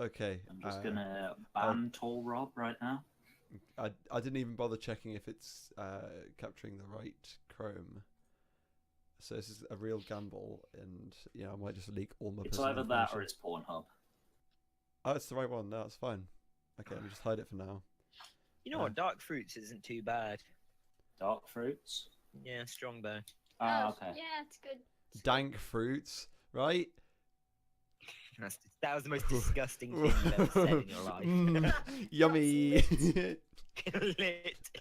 Okay. I'm just gonna ban Tall Rob right now. I didn't even bother checking if it's capturing the right Chrome. So this is a real gamble, and I might just leak all my It's personal either that information. or it's Pornhub. Oh, it's the right one. No, it's fine. Okay, let me just hide it for now. You know what? Dark fruits isn't too bad. Dark fruits. Yeah, strongbow. Okay. Yeah, it's good. Dank fruits, right? That was the most disgusting thing you've ever said in your life. Yummy.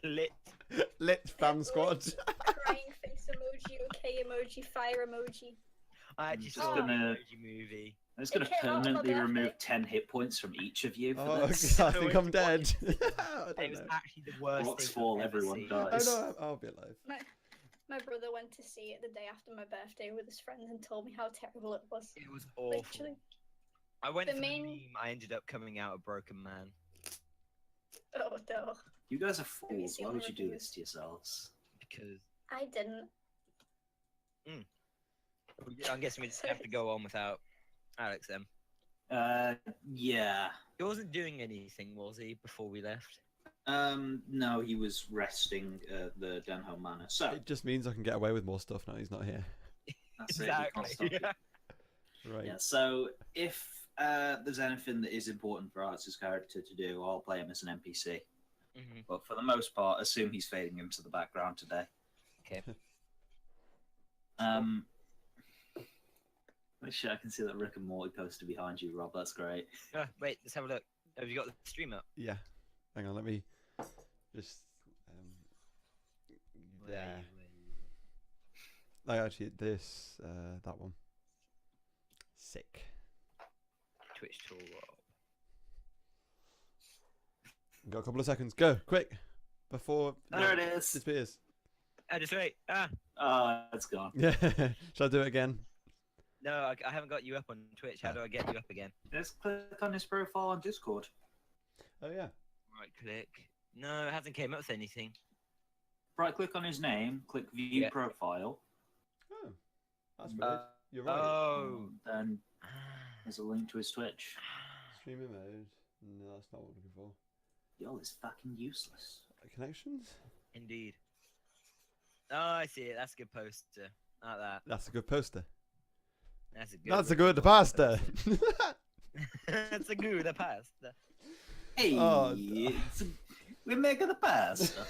lit. Lit fam squad. Crying face emoji, okay emoji, fire emoji. I actually just saw gonna- an emoji movie. I'm just gonna Okay, I'll permanently go remove after. 10 hit points from each of you for Oh, this. okay, I think I'm dead. I don't It was know. actually the worst Rocks thing fall, I've ever everyone seen. dies. Oh no, I'll be alive. My brother went to see it the day after my birthday with his friends and told me how terrible it was. It was awful. Literally. I went The for main- the meme. I ended up coming out a broken man. Oh no. You guys are Have you fools. seen Why the would you do reviews? this to yourselves? Because I didn't. I'm guessing we just have to go on without Alex then. Yeah. He wasn't doing anything, was he, before we left? No, he was resting at the Denholm Manor. So, It just means I can get away with more stuff now he's not here. that's it. You can't stop it. Yeah. Right. Yeah, so if there's anything that is important for Art's character to do, I'll play him as an NPC. Mhm. But for the most part, assume he's fading into the background today. Okay. Shit, I can see that Rick and Morty poster behind you, Rob. That's great. Wait, let's have a look. Have you got the stream up? Yeah. Hang on, let me just there. Like actually this that one. Sick. Twitch tool Rob. Got a couple of seconds. Go, quick. Before There it is. disappears. Just wait. Oh, it's gone. Yeah. Shall I do it again? No, I haven't got you up on Twitch. How do I get you up again? Let's click on his profile on Discord. Oh yeah. Right click. No, it hasn't came up with anything. Right click on his name, click view Yeah. profile. Oh. That's weird. You're right. Oh. Then there's a link to his Twitch. Streamer mode. No, that's not what I'm looking for. Y'all is fucking useless. Connections? Indeed. Oh, I see it. That's a good poster. Like that. That's a good poster. That's a good. That's a good pasta. That's a good pasta. Hey, Oh, we're making the pasta.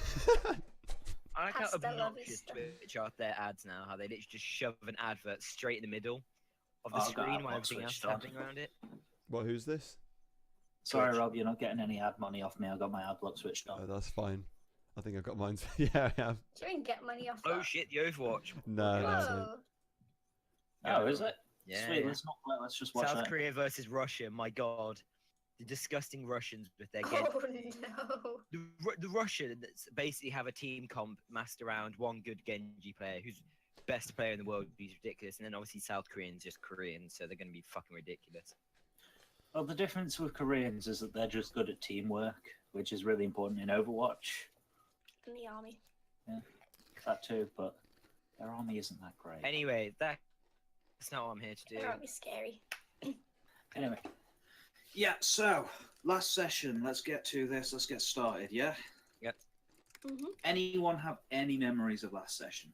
I like how Pasta la obnoxious vista. Twitch are their ads now. How they literally just shove an advert straight in the middle of the Oh, I've got screen while adblock everything else is switched on. happening around it. What? Who's this? Sorry, Twitch. Rob, you're not getting any ad money off me. I got my ad block switched on. Oh, that's fine. I think I've got mine. Yeah, I have. Do you even get money off Oh that? shit, the Overwatch. No, that's it. Whoa. Oh, is it? Yeah. Sweet. yeah. Let's just watch South that. Korea versus Russia. My God, the disgusting Russians with their Oh Genji. no. The Russians basically have a team comp massed around one good Genji player who's best player in the world. He's ridiculous, and then obviously South Koreans just Koreans, so they're going to be fucking ridiculous. Well, the difference with Koreans is that they're just good at teamwork, which is really important in Overwatch. In the army. That too, but their army isn't that great. Anyway, that's not what I'm here to do. That would be scary. Anyway, yeah. So last session. Let's get to this. Let's get started. Yeah. Mm-hmm. Anyone have any memories of last session?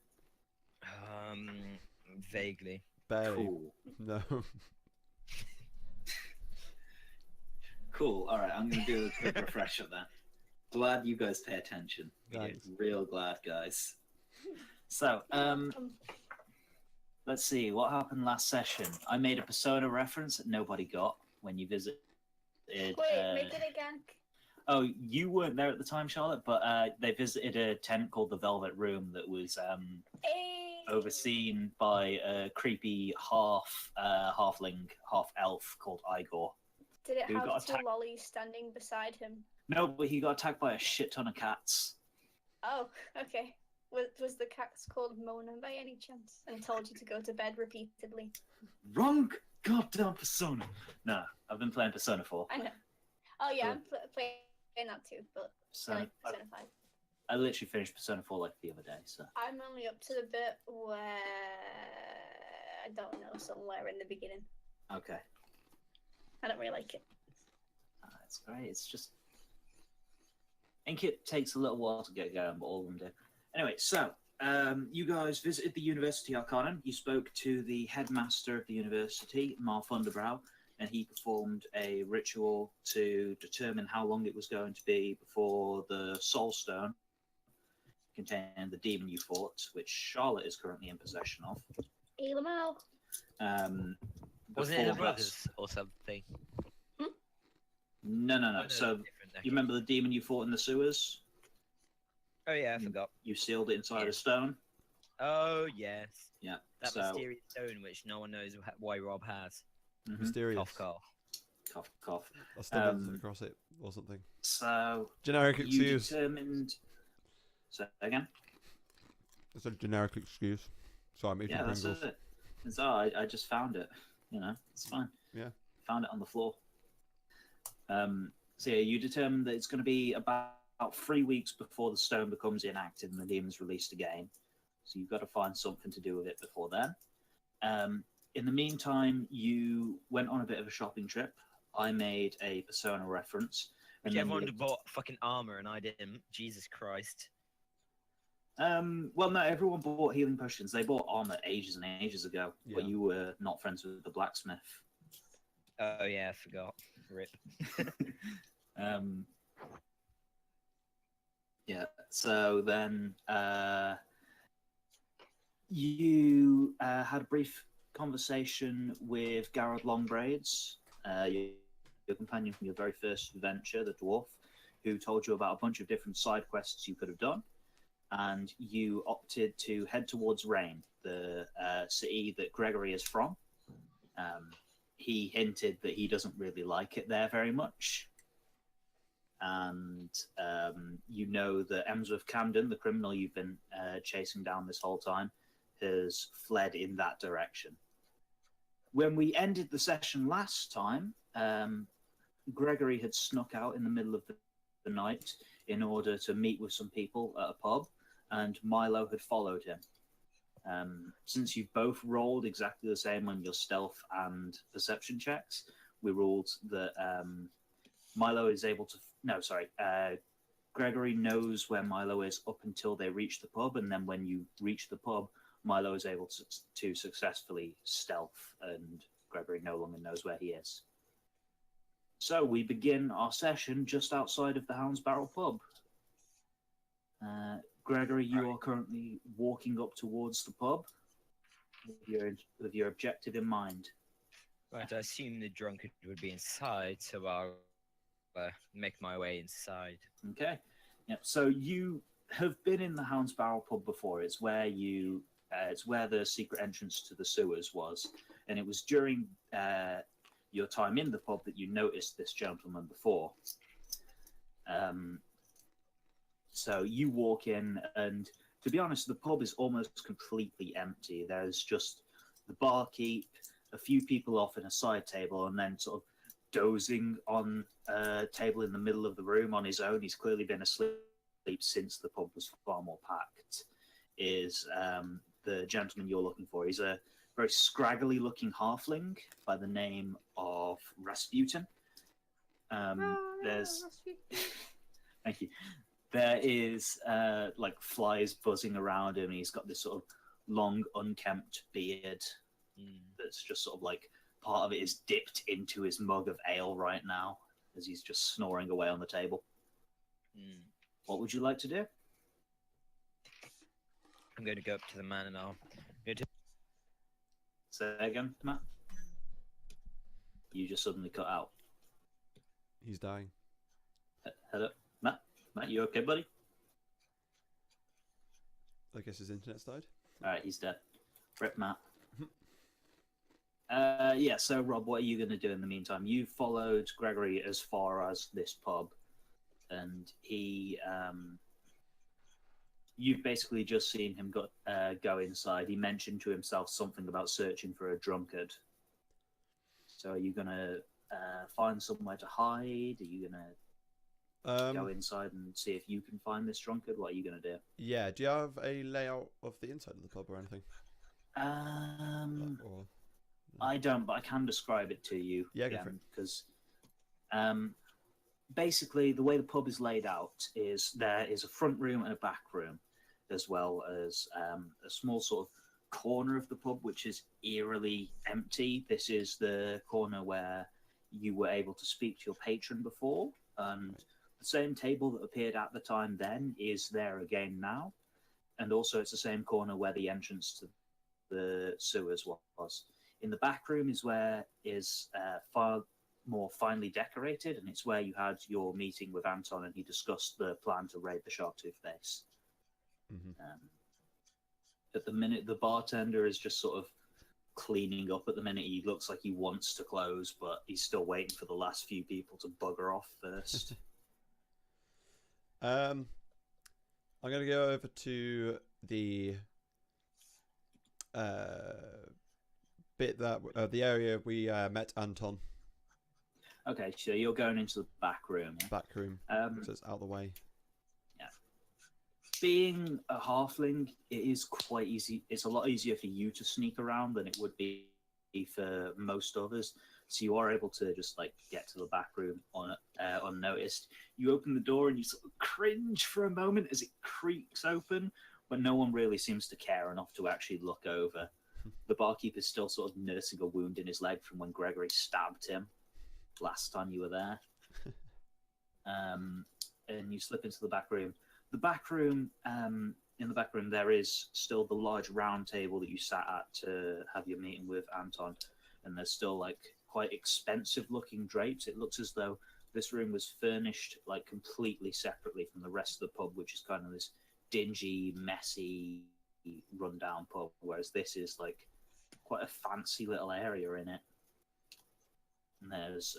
Vaguely. Barely. Cool. No. Cool. All right. I'm gonna do a quick refresher then. Glad you guys pay attention. Thanks. Real glad, guys. So, let's see what happened last session. I made a Persona reference that nobody got when you visited. Wait, make it again. Oh, you weren't there at the time, Charlotte, but they visited a tent called the Velvet Room that was Hey. overseen by a creepy halfling, half elf called Igor. Did it Who got have two attacked? lollies standing beside him? No, but he got attacked by a shit ton of cats. Oh, okay. Was the cats called Mona by any chance? And told you to go to bed repeatedly? Wrong goddamn Persona. Nah, I've been playing Persona 4. I know. Oh yeah, Cool. I'm playing that too, but I like Persona 5. I literally finished Persona 4 like the other day, so. I'm only up to the bit where I don't know, somewhere in the beginning. Okay. I don't really like it. It's great. It's just, I think it takes a little while to get going, but all of them do. Anyway, so you guys visited the University Arcanum. You spoke to the headmaster of the university, Mar Thunderbrow, and he performed a ritual to determine how long it was going to be before the Soul Stone containing the demon you fought, which Charlotte is currently in possession of. Elamau. Wasn't it the before brothers or something? No. Oh, no, So different, okay. you remember the demon you fought in the sewers? Oh yeah, I forgot. You sealed it inside Yeah. a stone. Oh yes. Yeah. That so, mysterious stone which no one knows why Rob has. mhm. Mysterious. Cough, cough. Cough, cough. I stumbled across it or something. So Generic you excuse. determined. So again. It's a generic excuse. So I'm eating Yeah, that's Pringles. it. It's, oh, I just found it. You know, it's fine. Yeah. Found it on the floor. So yeah, you determined that it's going to be about 3 weeks before the stone becomes inactive and the demon's released again. So you've got to find something to do with it before then. In the meantime, you went on a bit of a shopping trip. I made a Persona reference. And then Everyone we- bought fucking armor and I didn't. Jesus Christ. well, no, everyone bought healing potions. They bought armor ages and ages ago, but Yeah. you were not friends with the blacksmith. Oh yeah, I forgot. Rip. Yeah. So then you had a brief conversation with Garod Longbraids, your companion from your very first adventure, the dwarf, who told you about a bunch of different side quests you could have done, and you opted to head towards Rein, the city that Gregory is from. He hinted that he doesn't really like it there very much. And you know that Emsworth Camden, the criminal you've been chasing down this whole time, has fled in that direction. When we ended the session last time, Gregory had snuck out in the middle of the night in order to meet with some people at a pub, and Milo had followed him. Since you've both rolled exactly the same on your stealth and perception checks, we ruled that Milo is able to... No, sorry. Gregory knows where Milo is up until they reach the pub, and then when you reach the pub, Milo is able to successfully stealth, and Gregory no longer knows where he is. So we begin our session just outside of the Hound's Barrel pub. Gregory, you are currently walking up towards the pub with your objective in mind. Right, I assume the drunkard would be inside, so I'll make my way inside. Okay. Yep. So you have been in the Hound's Barrel pub before. It's where it's where the secret entrance to the sewers was, and it was during your time in the pub that you noticed this gentleman before. So you walk in, and to be honest, the pub is almost completely empty. There's just the barkeep, a few people off in a side table, and then sort of dozing on a table in the middle of the room on his own. He's clearly been asleep since the pub was far more packed. Is the gentleman you're looking for? He's a very scraggly looking halfling by the name of Rasputin. There's thank you. There is like flies buzzing around him. He's got this sort of long, unkempt beard that's just sort of like part of it is dipped into his mug of ale right now as he's just snoring away on the table. What would you like to do? I'm going to go up to the man and I'll go to... Say that again, Matt. You just suddenly cut out. He's dying. Hello, Matt. Matt, you okay, buddy? I guess his internet's died. All right, he's dead. Rip, Matt. Yeah, so Rob, what are you going to do in the meantime? You followed Gregory as far as this pub, and he, you've basically just seen him go inside. He mentioned to himself something about searching for a drunkard. So are you going to find somewhere to hide? Are you going to go inside and see if you can find this drunkard? What are you going to do? Yeah, do you have a layout of the inside of the pub or anything? I don't, but I can describe it to you. Yeah, go for it. Because basically, the way the pub is laid out is there is a front room and a back room, as well as a small sort of corner of the pub, which is eerily empty. This is the corner where you were able to speak to your patron before, and the same table that appeared at the time then is there again now. And also, it's the same corner where the entrance to the sewers was. In the back room is where is far more finely decorated, and it's where you had your meeting with Anton, and he discussed the plan to raid the Sharktooth base. At the minute, the bartender is just sort of cleaning up. At the minute, he looks like he wants to close, but he's still waiting for the last few people to bugger off first. I'm going to go over to the bit that the area we met Anton. Okay, so you're going into the back room. Yeah? Back room, so it's out of the way. Yeah. Being a halfling, it is quite easy. It's a lot easier for you to sneak around than it would be for most others. So you are able to just like get to the back room unnoticed. You open the door and you sort of cringe for a moment as it creaks open, but no one really seems to care enough to actually look over. The barkeeper's still sort of nursing a wound in his leg from when Gregory stabbed him last time you were there. And you slip into the back room. The back room, in the back room, there is still the large round table that you sat at to have your meeting with Anton, and there's still like quite expensive looking drapes. It looks as though this room was furnished like completely separately from the rest of the pub, which is kind of this dingy, messy, rundown pub, whereas this is like quite a fancy little area in it. And there's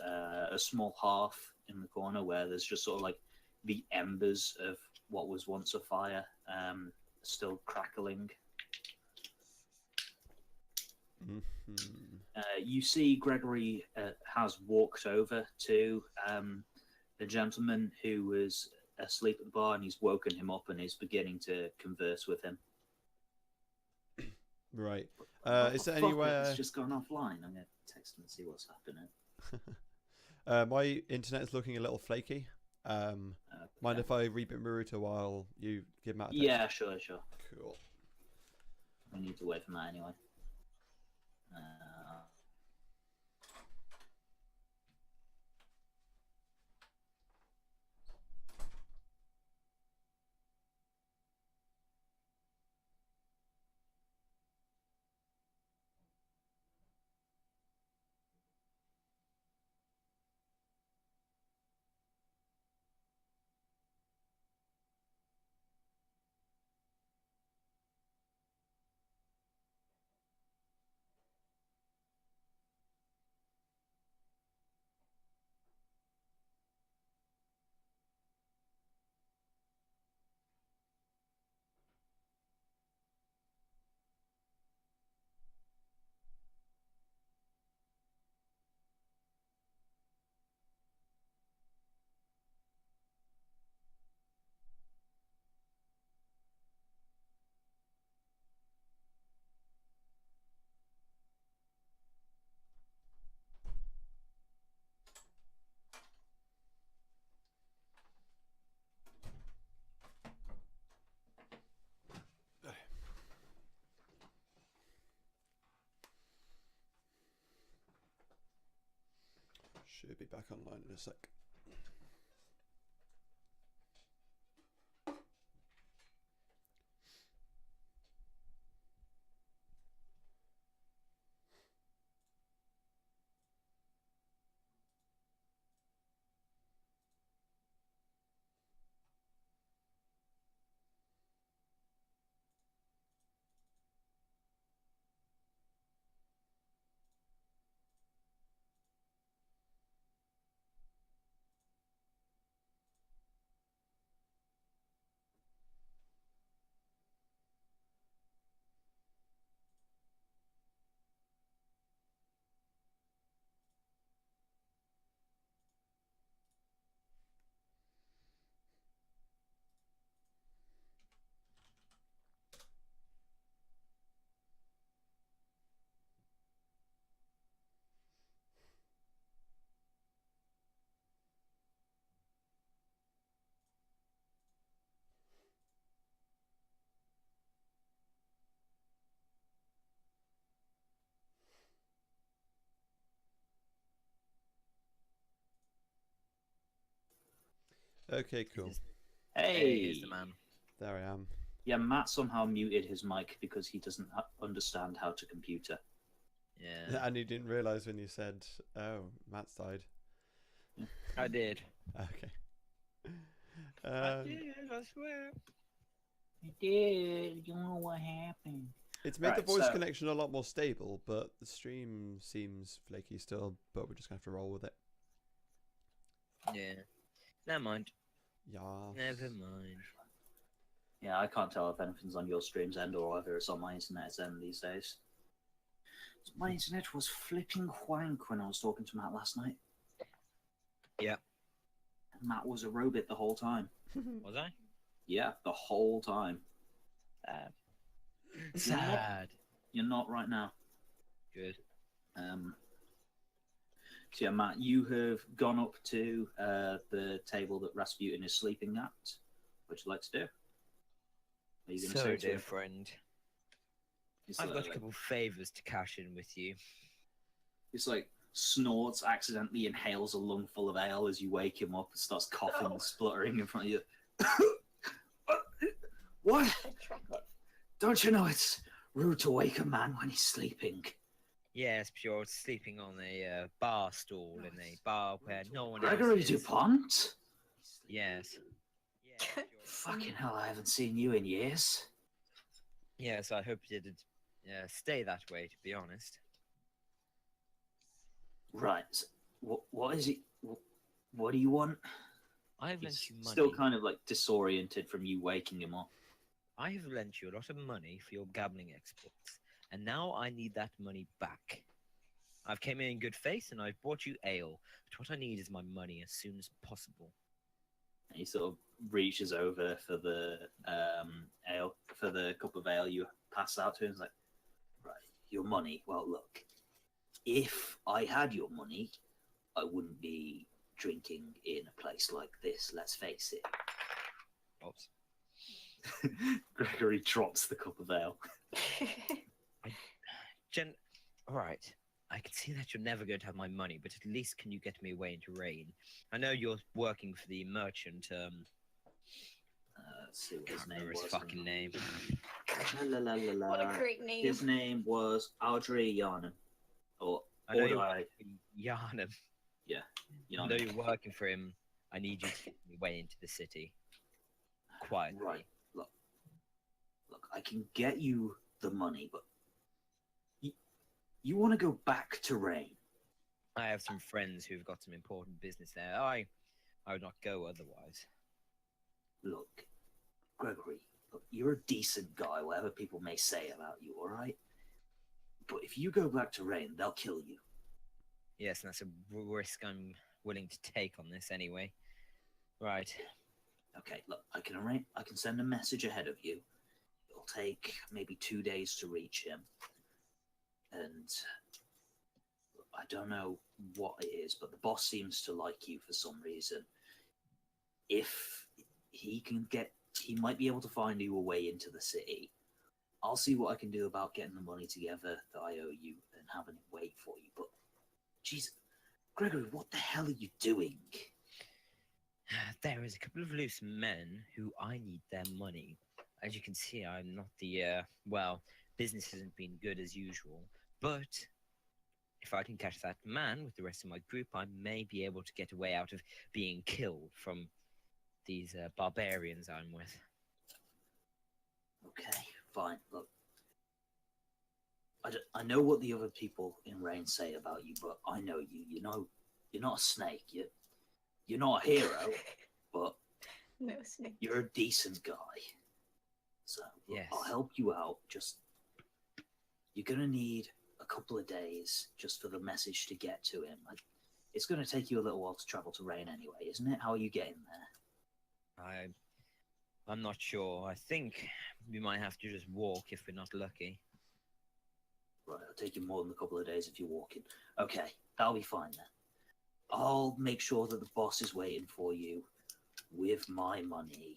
a small hearth in the corner where there's just sort of like the embers of what was once a fire still crackling. You see Gregory has walked over to the gentleman who was asleep at the bar, and he's woken him up and is beginning to converse with him. Right. Oh, Is there fuck, anywhere... it's just gone offline. I'm going to text him and see what's happening. My internet is looking a little flaky. Mind if I reboot Maruta while you give Matt a text? Yeah, sure. Cool. We need to wait for that anyway. Should be back online in a sec. Okay, cool. Hey, here's the man. There I am. Yeah, Matt somehow muted his mic because he doesn't understand how to computer. Yeah, And you didn't realise when you said, "Oh, Matt's died." I did. Okay. I did. I swear. I did. You know what happened? It's made the Right, voice so- connection a lot more stable, but the stream seems flaky still. But we're just gonna have to roll with it. Yeah. Never mind. Yeah. Never mind. Yeah, I can't tell if anything's on your stream's end or whether it's on my internet's end these days. So my internet was flipping wank when I was talking to Matt last night. Yeah. And Matt was a robot the whole time. Was I? Yeah, the whole time. Sad. You're not right now. Good. So yeah, Matt, you have gone up to the table that Rasputin is sleeping at. What would you like to do? Are you going to So, say to dear him? friend, It's I've got a like, couple favors to cash in with you. it's like snorts, accidentally inhales a lung full of ale as you wake him up and starts coughing and spluttering in front of you. What? Attractive. Don't you know it's rude to wake a man when he's sleeping? Yes, but you're sleeping on a bar stool in a bar where no one Gregory else is. DuPont? Yes. Fucking hell, I haven't seen you in years. Yes, I hope it did stay that way, to be honest. Right. What is it? What do you want? I have He's lent you money. still kind of like disoriented from you waking him up. I have lent you a lot of money for your gambling exploits, and now I need that money back. I've came in good faith, and I've bought you ale, but what I need is my money as soon as possible. He sort of reaches over for the ale, for the cup of ale you pass out to him. He's like, right, your money. Well, look, if I had your money, I wouldn't be drinking in a place like this. Let's face it. Oops. Gregory drops the cup of ale. All right. I can see that you're never going to have my money, but at least can you get me away into Rein? I know you're working for the merchant. Let's see what Can't his name remember his was. fucking name. La, la, la, la, What la. a great name. His name was Audrey Yarnum. Or I know you're Audrey Yarnum. I know Yarnum. you're working for him. I need you to get me away into the city. Quietly. Right. Look, I can get you the money, but you want to go back to Rein. I have some friends who've got some important business there. I would not go otherwise. Look, Gregory, look, you're a decent guy, whatever people may say about you, all right? But if you go back to Rein, they'll kill you. Yes, and that's a risk I'm willing to take on this anyway. Right. Okay, look, I can send a message ahead of you. It'll take maybe 2 days to reach him. And I don't know what it is, but the boss seems to like you for some reason. If he might be able to find you a way into the city. I'll see what I can do about getting the money together that I owe you and having it wait for you. But, jeez, Gregory, what the hell are you doing? There is a couple of loose men who I need their money. As you can see, I'm not the, business hasn't been good as usual. But if I can catch that man with the rest of my group, I may be able to get away out of being killed from these barbarians I'm with. Okay, fine. Look, I know what the other people in Rein say about you, but I know you. You know, you're not a snake. You're not a hero, but No snake. you're a decent guy. So look, Yes. I'll help you out. Just you're gonna need a couple of days just for the message to get to him. It's gonna take you a little while to travel to Rein anyway, isn't it? How are you getting there? I'm not sure. I think we might have to just walk if we're not lucky. Right, it'll take you more than a couple of days if you're walking. Okay, that'll be fine then. I'll make sure that the boss is waiting for you with my money,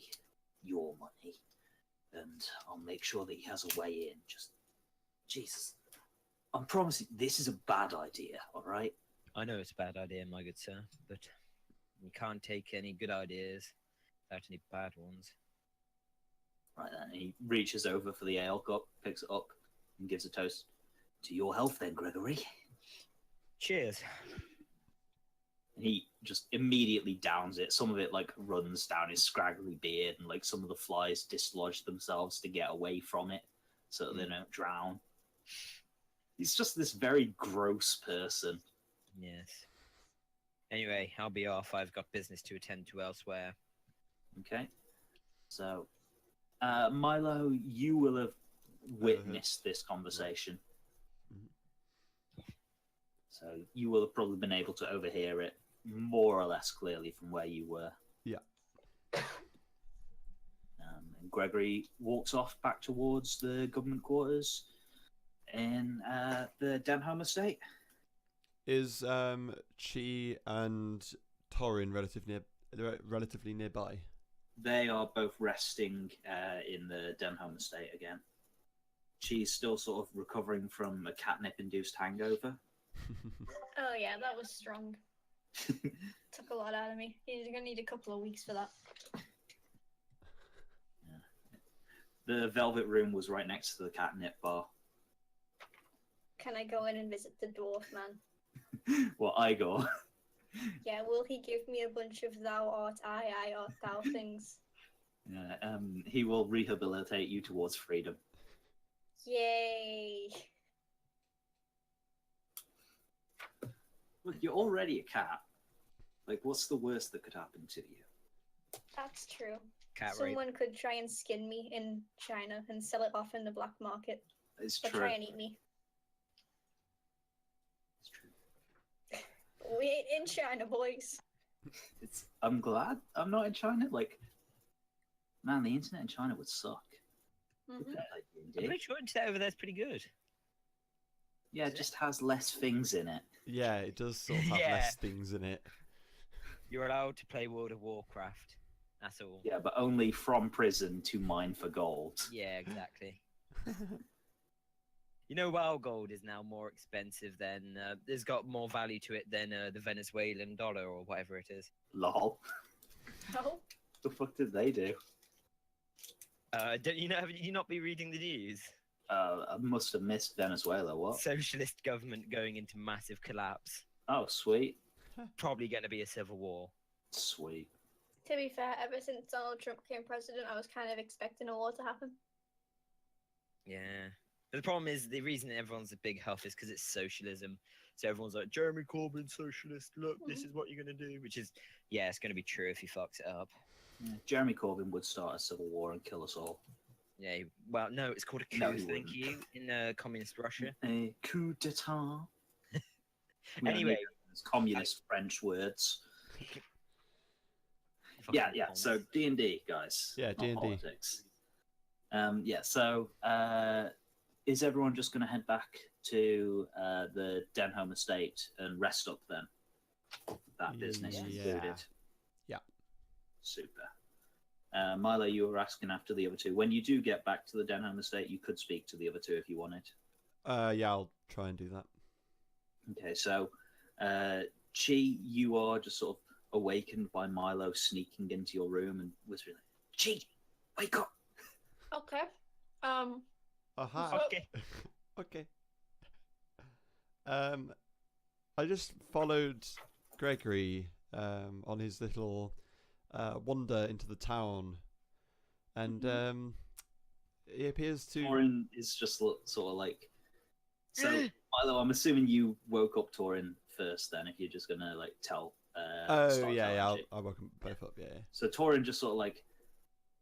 your money, and I'll make sure that he has a way in. Just, Jesus, I'm promising this is a bad idea, all right? I know it's a bad idea, my good sir, but you can't take any good ideas without any bad ones. Right then, he reaches over for the ale cup, picks it up, and gives a toast. To your health then, Gregory. Cheers. And he just immediately downs it. Some of it like runs down his scraggly beard, and like some of the flies dislodge themselves to get away from it so that they don't drown. He's just this very gross person. Yes. Anyway, I'll be off. I've got business to attend to elsewhere. Okay. So, Milo, you will have witnessed this conversation. So you will have probably been able to overhear it more or less clearly from where you were. Yeah. And Gregory walks off back towards the government quarters in the Denholm estate. Is Chie and Torin relatively nearby? They are both resting in the Denholm estate again. She's still sort of recovering from a catnip-induced hangover. Oh yeah, that was strong. Took a lot out of me. You're gonna need a couple of weeks for that. The Velvet Room was right next to the catnip bar. Can I go in and visit the dwarf man? Well, Igor. Yeah, will he give me a bunch of thou art I art thou things? He will rehabilitate you towards freedom. Yay! Look, you're already a cat. Like, what's the worst that could happen to you? That's true. Cat rape. Someone could try and skin me in China and sell it off in the black market. It's Or true. try and eat me. It's true. We ain't in China, boys. I'm glad I'm not in China. Like, man, the internet in China would suck. Mhm. Like I'm D&D. pretty sure internet over there's pretty good. Yeah, it just has less things in it. Yeah, it does sort of have Yeah. less things in it. You're allowed to play World of Warcraft. That's all. Yeah, but only from prison to mine for gold. Yeah, exactly. You know, WoW Gold is now more expensive than. It's got more value to it than the Venezuelan dollar or whatever it is. Lol. No. The fuck did they do? Don't you know? Have you not been reading the news? I must have missed Venezuela. What? Socialist government going into massive collapse. Oh, sweet. Probably going to be a civil war. Sweet. To be fair, ever since Donald Trump became president, I was kind of expecting a war to happen. Yeah. But the problem is the reason everyone's a big huff is because it's socialism. So everyone's like, Jeremy Corbyn, socialist. Look, this is what you're going to do. Which is, yeah, it's going to be true if he fucks it up. Yeah, Jeremy Corbyn would start a civil war and kill us all. Yeah. Well, no, it's called a coup. No, he thank wouldn't. you. In communist Russia. A coup d'état. Anyway. It's communist French words. Fucking Yeah. bombs. So D&D, guys. Yeah, not D&D. politics. So is everyone just going to head back to the Denholm estate and rest up then? That business Yeah. included. Yeah. Super. Milo, you were asking after the other two. When you do get back to the Denholm estate, you could speak to the other two if you wanted. Yeah, I'll try and do that. Okay, so Chie, you are just sort of awakened by Milo sneaking into your room and whispering, Chie, wake up! Okay. Aha. Okay. Okay. I just followed Gregory on his little wander into the town, and he appears to. Torin is just sort of like... So, Milo, I'm assuming you woke up Torin first then, if you're just going to like tell... Oh start yeah, telling Chie. I'll welcome both up. Yeah. So Torin just sort of like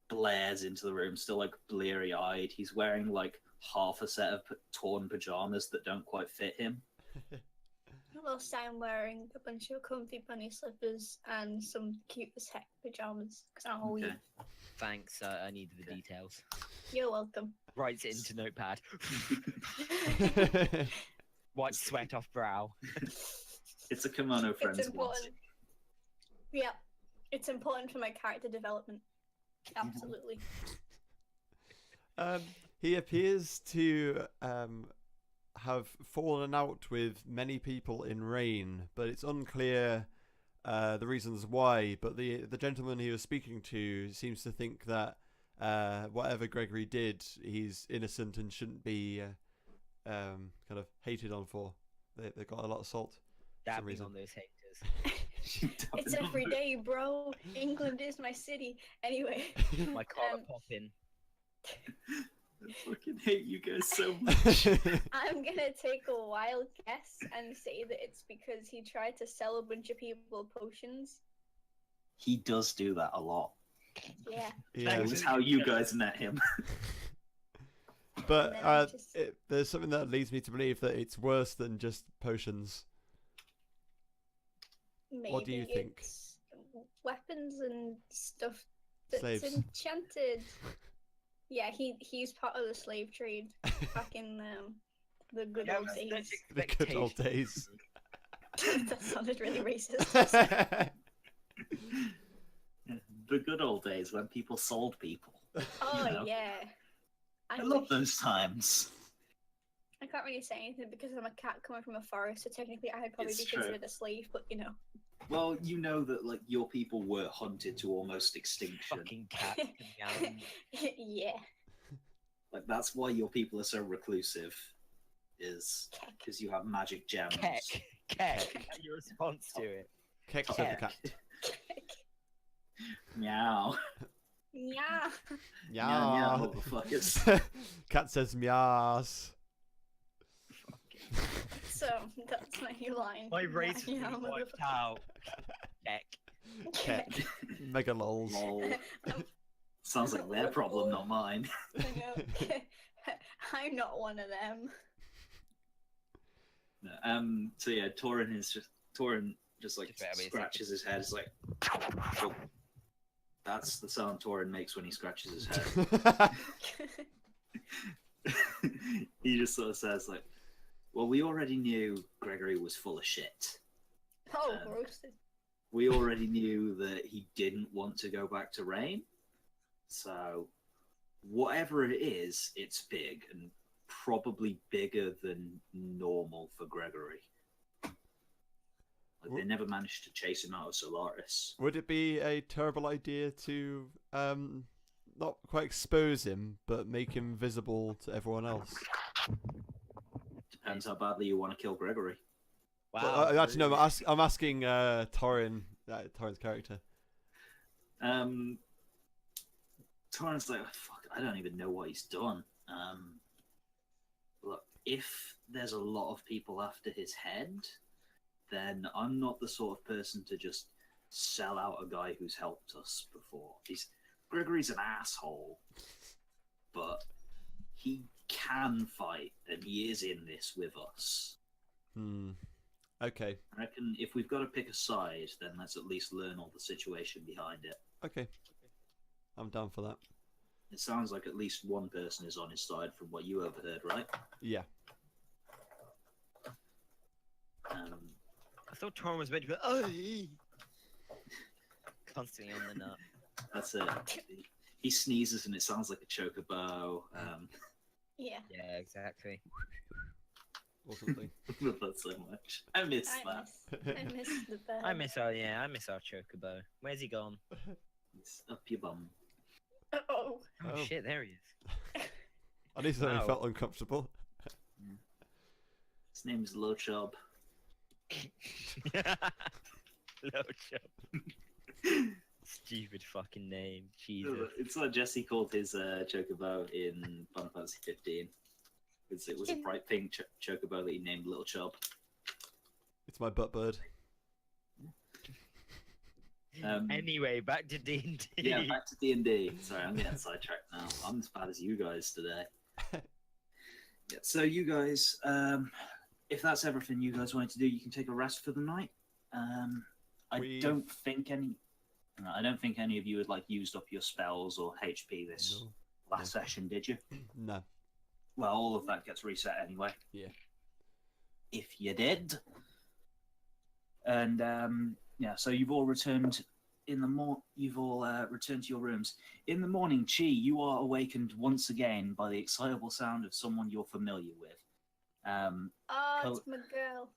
blares into the room, still like bleary-eyed. He's wearing like half a set of torn pajamas that don't quite fit him. Whilst I'm wearing a bunch of comfy bunny slippers and some cute as heck pajamas. Because I'm a Okay. wee. Thanks. I need the Okay. details. You're welcome. Writes it into notepad. Wipe sweat off brow. It's a kimono friends It's once. important. Yeah. It's important for my character development. Absolutely. He appears to have fallen out with many people in Rein, but it's unclear the reasons why, but the gentleman he was speaking to seems to think that whatever Gregory did, he's innocent and shouldn't be kind of hated on for. They got a lot of salt. Dabbing on those haters. It's every day, bro. England is my city. Anyway. My collar popping. I fucking hate you guys so much. I'm gonna take a wild guess and say that it's because he tried to sell a bunch of people potions. He does do that a lot. Yeah. Yeah, That was how you guys met him. but And then I just- there's something that leads me to believe that it's worse than just potions. Maybe What do you think? it's weapons and stuff that's Slaves. enchanted. Yeah, he's part of the slave trade back in the good Yeah, old but days. such The good old days. That sounded really racist. The good old days when people sold people. Oh You know? yeah. I love wish- those times. I can't really say anything because I'm a cat coming from a forest, so technically I'd probably It's be true. considered a slave, but you know. Well, you know that like your people were hunted to almost extinction. Fucking cat. Yeah. Like that's why your people are so reclusive, is because you have magic gems. Keck. Your response to it. Keck said the cat. Meow. Yeah. Meow, meow, Yeah. motherfuckers. Cat says meows. So that's my new line. My race is Yeah, really wiped motherfucker. out. Keck. Keck. Mega lols. Lol. Sounds like their problem, not mine. I know. I'm not one of them. So yeah, Torin just like Just wait a minute, scratches his head. It's like, oh. That's the sound Torin makes when he scratches his head. He just sort of says like, well, we already knew Gregory was full of shit. Oh, Um, roasted. We already knew that he didn't want to go back to Rein. So whatever it is, it's big and probably bigger than normal for Gregory. Like, they never managed to chase him out of Solaris. Would it be a terrible idea to not quite expose him, but make him visible to everyone else? Depends how badly you want to kill Gregory. Wow. Well, actually, no. I'm asking Torin's character. Torin's like, fuck, I don't even know what he's done. Look, if there's a lot of people after his head, then I'm not the sort of person to just sell out a guy who's helped us before. Gregory's an asshole, but he can fight, and he is in this with us. Okay. I reckon if we've got to pick a side, then let's at least learn all the situation behind it. Okay. I'm down for that. It sounds like at least one person is on his side from what you overheard, right? Yeah. I thought Torin was meant to be. Oh, constantly on the nut. That's it. He sneezes and it sounds like a chocobo. Yeah. Yeah, exactly. Or something. Love that so much. I miss that. I miss the bird. I miss our chocobo. Where's he gone? It's up your bum. Oh. Oh, Oh. shit, there he is. At least I Wow. felt uncomfortable. His name's Low Chub. Low chub. Stupid fucking name. Jesus. It's what Jesse called his chocobo in Final Fantasy 15. It was a bright pink chocobo that he named Little Chub. It's my butt bird. Anyway, back to D&D. Yeah, back to D&D. Sorry, I'm getting sidetracked now. I'm as bad as you guys today. Yeah, so you guys, if that's everything you guys wanted to do, you can take a rest for the night. I don't think any of you had like used up your spells or HP this last session, did you? No. Well, all of that gets reset anyway. Yeah. If you did. And yeah, so you've all returned returned to your rooms. In the morning, Chie, you are awakened once again by the excitable sound of someone you're familiar with. Oh, it's my girl.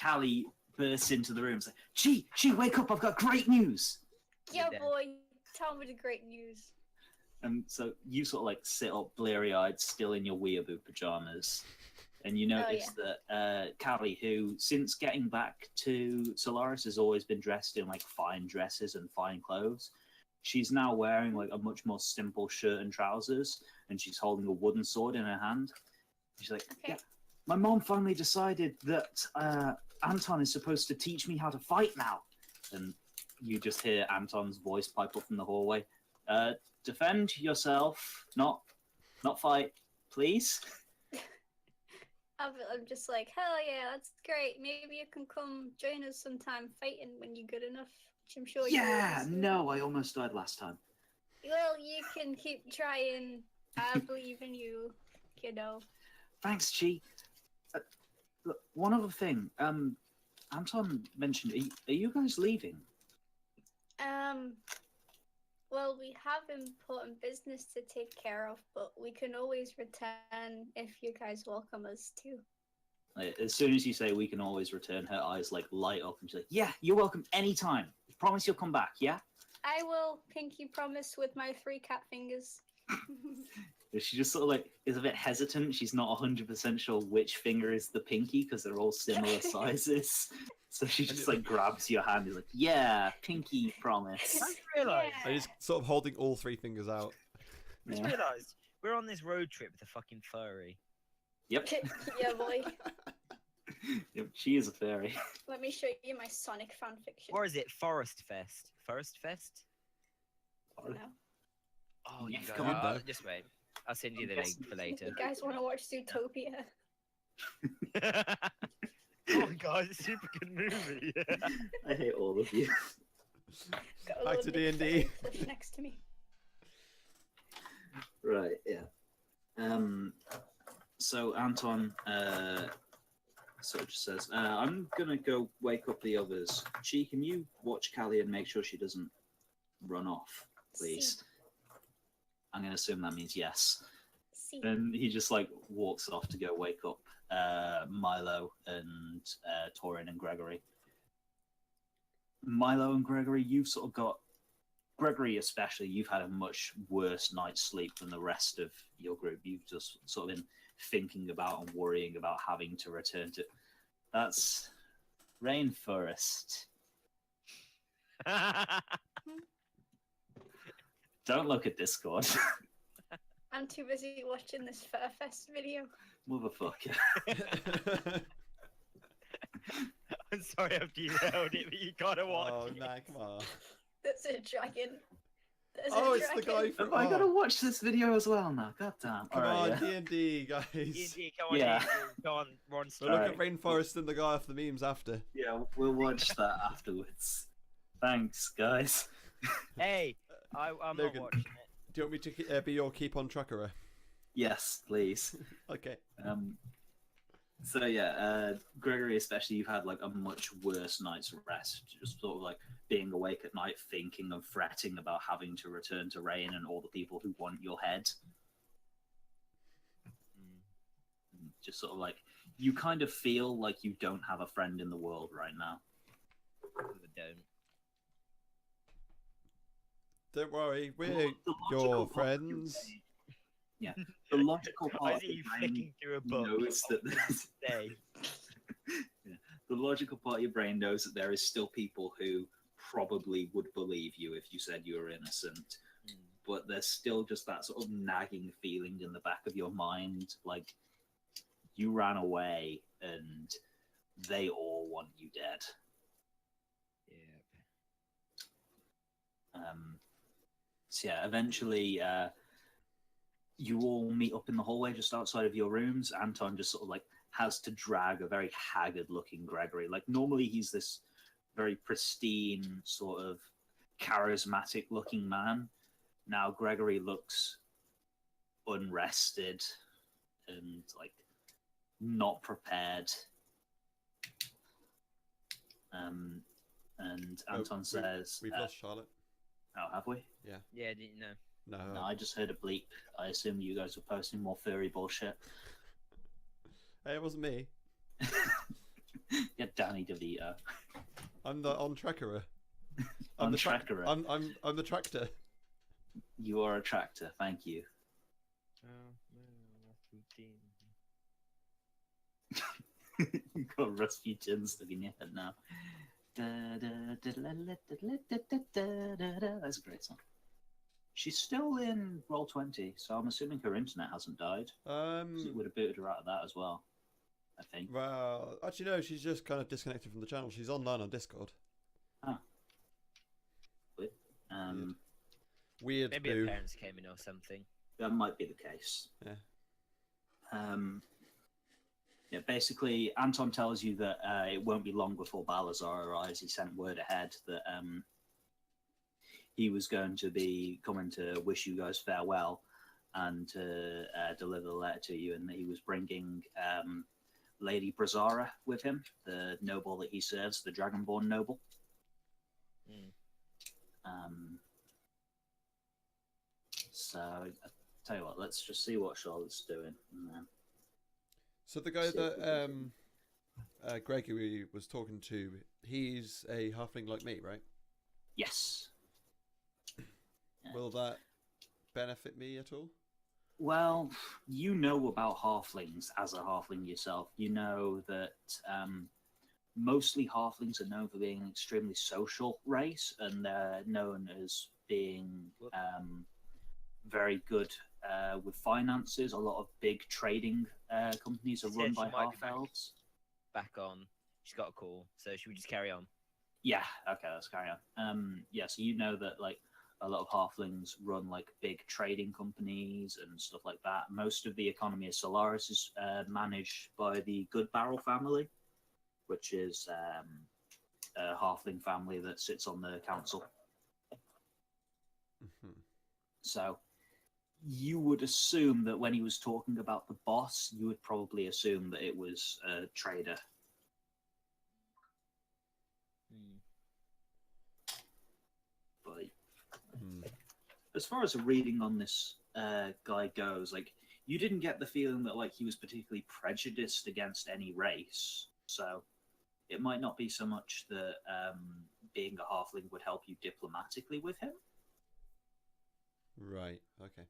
Callie bursts into the room. It's like, Chie, wake up! I've got great news. Yeah, dead. boy, tell me the great news. And so you sort of like sit up, bleary-eyed, still in your weeaboo pajamas, and you notice that Callie, who since getting back to Solaris has always been dressed in like fine dresses and fine clothes, she's now wearing like a much more simple shirt and trousers, and she's holding a wooden sword in her hand. She's like, Okay. "Yeah, my mom finally decided that Anton is supposed to teach me how to fight now." And you just hear Anton's voice pipe up from the hallway. Defend yourself, not fight, please. I'm just like, hell yeah, that's great. Maybe you can come join us sometime fighting when you're good enough, which I'm sure you will. Yeah, soon. no, I almost died last time. Well, you can keep trying. I believe in you, kiddo. Thanks, Chie. Look, one other thing. Anton mentioned, are you guys leaving? Well, we have important business to take care of, but we can always return if you guys welcome us to. Like, as soon as you say we can always return, her eyes like light up, and she's like, "Yeah, you're welcome anytime. Promise you'll come back, yeah?" I will pinky promise with my 3 cat fingers. She just sort of like is a bit hesitant. She's not 100% sure which finger is the pinky because they're all similar sizes. So she just like grabs your hand and is like, "Yeah, pinky promise." I just realised. I just sort of holding all 3 fingers out. I just realised we're on this road trip with a fucking furry. Yep. Yeah, boy. Yep, she is a fairy. Let me show you my Sonic fanfiction. Or is it Forest Fest? Forest Fest? No. Oh, Yeah, you guys. come on. Just wait. I'll send you the I'm link for later. You guys want to watch Zootopia? Oh, guys, it's a super good movie. I hate all of you. Got a Back little to big D&D. cliff next to me. Right, yeah. So Anton sort of just says, "I'm gonna go wake up the others. Chie, can you watch Callie and make sure she doesn't run off, please?" I'm gonna assume that means yes. See. And he just like walks off to go wake up Milo and Torin and Gregory. Milo and Gregory, you've sort of got Gregory especially, you've had a much worse night's sleep than the rest of your group. You've just sort of been thinking about and worrying about having to return to... That's rainforest. Don't look at Discord. I'm too busy watching this Furfest video. Motherfucker. I'm sorry I've derailed it, but you gotta watch Oh, it. nah, come on. There's a dragon. There's Oh, a it's the dragon. guy from... I gotta Oh, watch this video as well now. God damn. come Alright, on, yeah. D&D, guys. D&D, come on, Yeah. D&D, come on, Ron. We'll look Alright. at Rainforest and the guy off the memes after. Yeah, we'll watch that afterwards. Thanks, guys. Hey, I'm Logan. not watching it. Do you want me to be your keep on trackerer? Yes, please. Okay. So yeah, Gregory especially, you've had like a much worse night's rest, just sort of like being awake at night thinking and fretting about having to return to Rein and all the people who want your head. Just sort of like, you kind of feel like you don't have a friend in the world right now. I don't. Don't worry, we're The your logical part of your friends. brain- Yeah, the logical Why part is of he your brain flicking through a book? knows that there's... Day. Yeah. The logical part of your brain knows that there is still people who probably would believe you if you said you were innocent, but there's still just that sort of nagging feeling in the back of your mind, like you ran away and they all want you dead. Yeah. So yeah, eventually you all meet up in the hallway just outside of your rooms. Anton just sort of like has to drag a very haggard looking Gregory. Like normally he's this very pristine, sort of charismatic looking man. Now Gregory looks unrested and like not prepared. And Anton says, We've lost Charlotte. "Oh, have we? Yeah, didn't know. No. No, I just heard a bleep. I assume you guys were posting more furry bullshit." Hey, it wasn't me. Get Danny DeVito. I'm the on-trackerer. On trackerer. I'm the tractor. You are a tractor. Thank you. You've got Rasputin stuck in your head now. That's a great song. She's still in Roll20, so I'm assuming her internet hasn't died. It would have booted her out of that as well, I think. Well, actually no, she's just kind of disconnected from the channel. She's online on Discord. Ah. Weird. Maybe her parents came in or something. That might be the case. Yeah. Yeah, basically, Anton tells you that it won't be long before Balazar arrives. He sent word ahead that he was going to be coming to wish you guys farewell and to deliver the letter to you, and that he was bringing Lady Brezzara with him, the noble that he serves, the Dragonborn noble. So, I'll tell you what, let's just see what Charlotte's doing. And then... So the guy that Gregory was talking to, he's a halfling like me, right? Yes. Will that benefit me at all? Well, you know about halflings as a halfling yourself. You know that mostly halflings are known for being an extremely social race, and they're known as being very good with finances. A lot of big trading companies are run by half-elves. Back on. She's got a call, so should we just carry on? Yeah, okay, let's carry on. Yeah, so you know that like a lot of halflings run like big trading companies and stuff like that. Most of the economy of Solaris is managed by the Good Barrel family, which is a halfling family that sits on the council. So you would assume that when he was talking about the boss, you would probably assume that it was a trader. But as far as a reading on this guy goes, like, you didn't get the feeling that like he was particularly prejudiced against any race. So it might not be so much that being a halfling would help you diplomatically with him. Right, okay.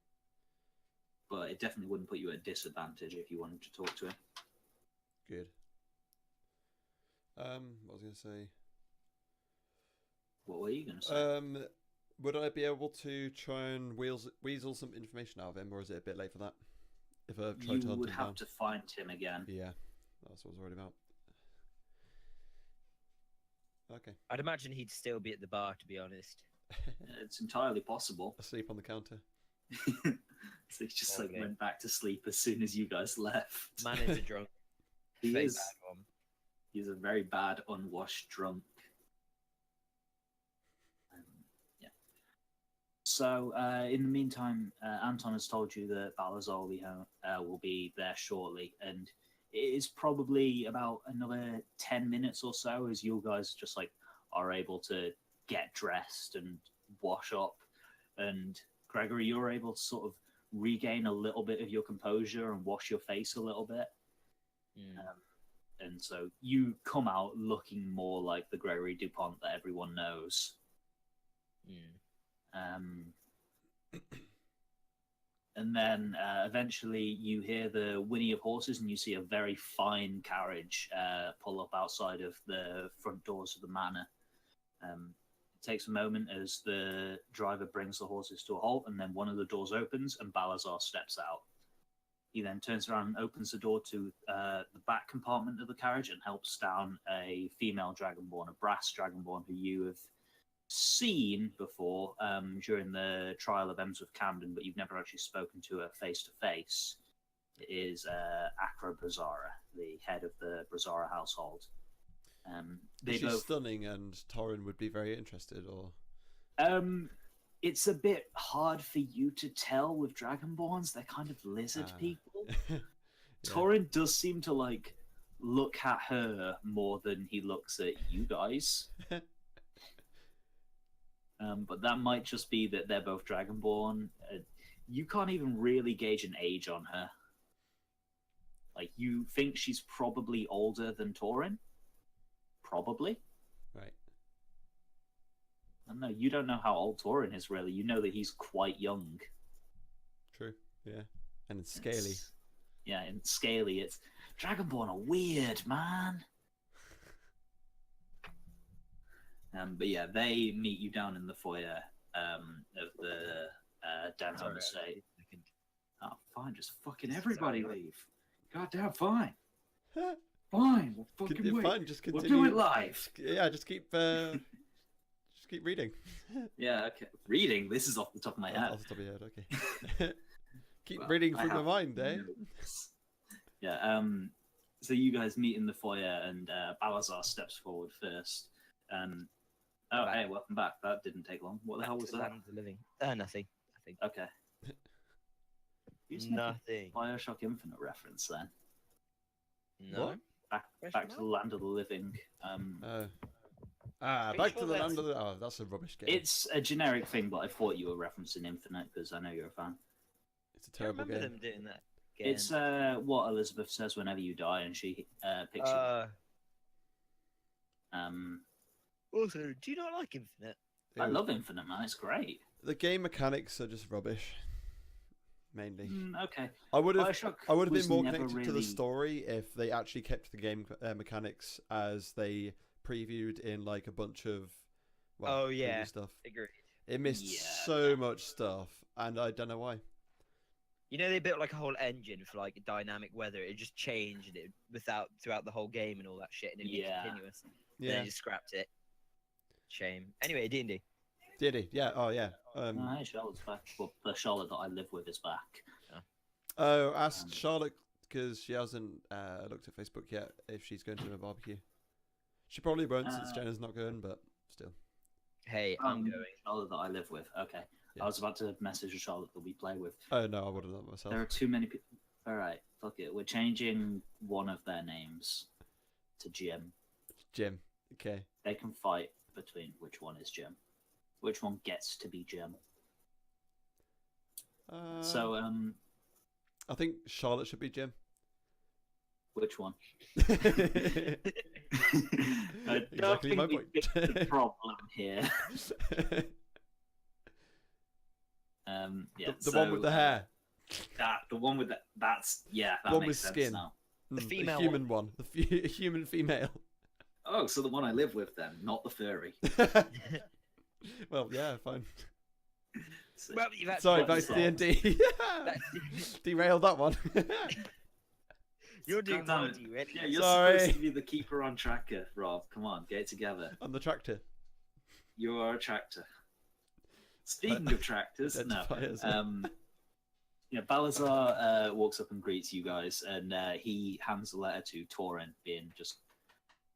But it definitely wouldn't put you at a disadvantage if you wanted to talk to him. Good. What was I going to say? What were you going to say? Would I be able to try and weasel some information out of him, or is it a bit late for that? If I try to You hunt would him have down? to find him again. Yeah, that's what I was worried about. Okay. I'd imagine he'd still be at the bar, to be honest. It's entirely possible. Asleep on the counter. So he just Okay. went back to sleep as soon as you guys left. Man is a drunk. He Fake is. bad one. He's a very bad, unwashed drunk. Yeah. So, in the meantime, Anton has told you that Balazar will be there shortly, and it is probably about another 10 minutes or so as you guys just like are able to get dressed and wash up, and Gregory, you're able to sort of regain a little bit of your composure and wash your face a little bit. And so you come out looking more like the Gregory DuPont that everyone knows. And then eventually you hear the whinny of horses and you see a very fine carriage pull up outside of the front doors of the manor. It takes a moment as the driver brings the horses to a halt, and then one of the doors opens and Balazar steps out. He then turns around and opens the door to the back compartment of the carriage and helps down a female dragonborn, a brass dragonborn who you have seen before during the trial of Emsworth Camden, but you've never actually spoken to her face to face. It is Acra Brezzara, the head of the Brezzara household. She's stunning, and Torrin would be very interested, or... It's a bit hard for you to tell with Dragonborns. They're kind of lizard people. Yeah. Torrin does seem to, like, look at her more than he looks at you guys. But that might just be that they're both Dragonborn. You can't even really gauge an age on her. Like, you think she's probably older than Torrin, probably. Right. I don't know. You don't know how old Torin is, really. You know that he's quite young. True. Yeah. And it's scaly. Yeah, and scaly. It's Dragonborn are weird, man. But yeah, they meet you down in the foyer of the downtown estate. Oh, fine, just fucking everybody leave. Goddamn, fine. Fine, we'll fucking wait. Fine, just We'll continue. do it live. Yeah, just keep reading. Yeah, okay. Reading. This is off the top of my head. Off the top of your head, okay. Keep Well, reading I from the have mind, eh? notes. Yeah. So you guys meet in the foyer, and Balazar steps forward first. Oh, hey, welcome back. That didn't take long. What the hell was that? Land of the living. Nothing. Okay. Nothing. Bioshock Infinite reference then. No. What? Back to the land of the living. Back to the land of the... Oh, that's a rubbish game. It's a generic thing, but I thought you were referencing Infinite because I know you're a fan. It's a I terrible remember game. them doing that. Game. It's what Elizabeth says whenever you die, and she picks you. Also, do you not like Infinite? I love Infinite, man. It's great. The game mechanics are just rubbish. Mainly. Okay. I would have Bioshock been more never connected to the really- story if they actually kept the game mechanics as they previewed in like a bunch of previous stuff. Agreed. It missed Yeah. so much stuff, and I don't know why. You know, they built like a whole engine for like dynamic weather. It just changed it throughout the whole game and all that shit, and it'd be Yeah. continuous. Yeah. Then they just scrapped it. Shame. Anyway, D&D. Did he? Yeah. Oh yeah. Hey, Charlotte's back. Well, the Charlotte that I live with is back. Oh, asked Charlotte because she hasn't looked at Facebook yet if she's going to a barbecue. She probably won't since Jenna's not going, but still. Hey, I'm going. Charlotte that I live with. Okay. Yeah. I was about to message a Charlotte that we play with. Oh no, I would have done it myself. There are too many people. All right, fuck it. We're changing one of their names to Jim. Jim. Okay. They can fight between which one is Jim. Which one gets to be Jim? So, I think Charlotte should be Jim. which one? Exactly my we point. fixed the problem here. Yeah. The one with the hair. The one with that's that One makes with sense skin. now. The female the human one. The human female. Oh, so the one I live with then, not the furry. Well, yeah, fine. So- Well, you've had Sorry, That's back to D&D. Derailed that one. You're doing God damn more it. derailing. Yeah, you're Sorry. supposed to be the keeper on tracker, Rob. Come on, get it together. On the tractor. You are a tractor. Speaking of tractors, no. Identify as Balazar walks up and greets you guys, and he hands a letter to Torin, being just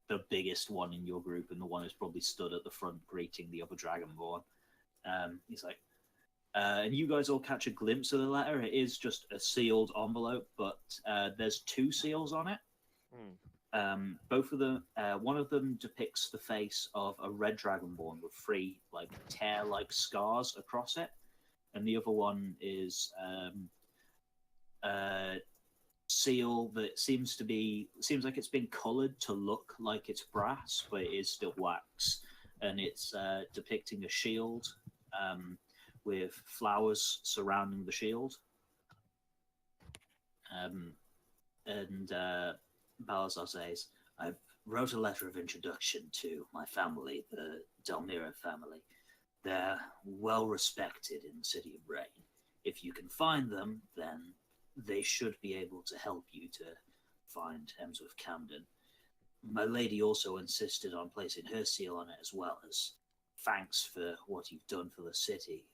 the biggest one in your group and the one who's probably stood at the front greeting the other Dragonborn. He's like, and you guys all catch a glimpse of the letter. It is just a sealed envelope, but there's two seals on it. Both of them, one of them depicts the face of a red dragonborn with three like tear-like scars across it, and the other one is a seal that seems like it's been coloured to look like it's brass, but it is still wax, and it's depicting a shield with flowers surrounding the shield. And Balazar says, I wrote a letter of introduction to my family, the Delmira family. They're well respected in the city of Rein. If you can find them, then they should be able to help you to find Hemsworth Camden. My lady also insisted on placing her seal on it as well as thanks for what you've done for the city.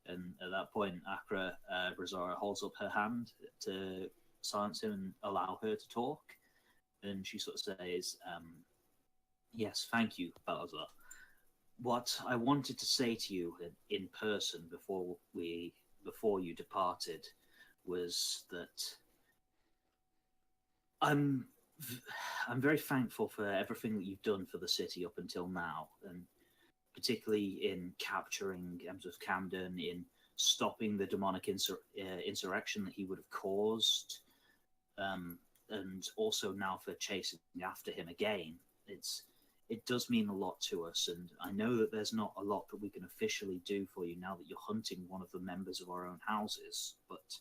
And at that point, Brezzara holds up her hand to silence him and allow her to talk. And she sort of says, yes, thank you, Balazar. What I wanted to say to you in person before you departed was that I'm very thankful for everything that you've done for the city up until now, and particularly in capturing Hemsworth Camden, in stopping the demonic insurrection that he would have caused, and also now for chasing after him again. it does mean a lot to us, and I know that there's not a lot that we can officially do for you now that you're hunting one of the members of our own houses, but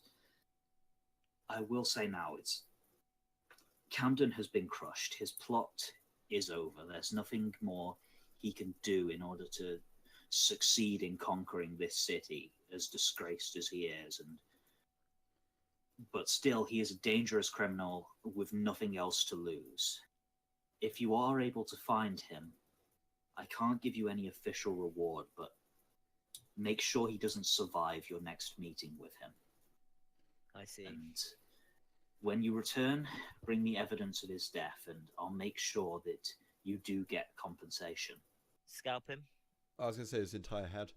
I will say now, Camden has been crushed. His plot is over. There's nothing more he can do in order to succeed in conquering this city, as disgraced as he is, but still he is a dangerous criminal with nothing else to lose. If you are able to find him, I can't give you any official reward, but make sure he doesn't survive your next meeting with him. I see. And when you return, bring me evidence of his death, and I'll make sure that you do get compensation. Scalp him. I was going to say his entire head.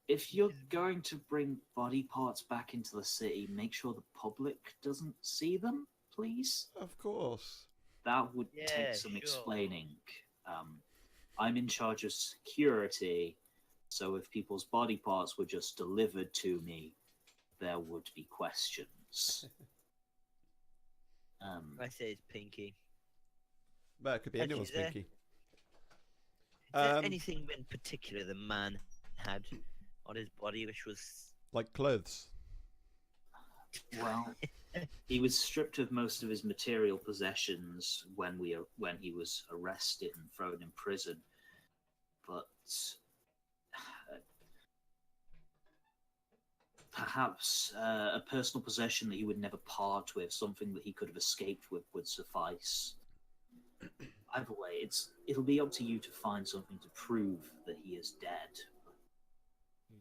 If you're going to bring body parts back into the city, make sure the public doesn't see them, please. Of course. That would take some explaining. I'm in charge of security, so if people's body parts were just delivered to me, there would be questions. I say it's Pinky. Well, it could be Actually, anyone's is there- pinky. Is there anything in particular the man had on his body which was... Like clothes. Well, he was stripped of most of his material possessions when he was arrested and thrown in prison. But perhaps a personal possession that he would never part with, something that he could have escaped with, would suffice. Either way, it'll be up to you to find something to prove that he is dead.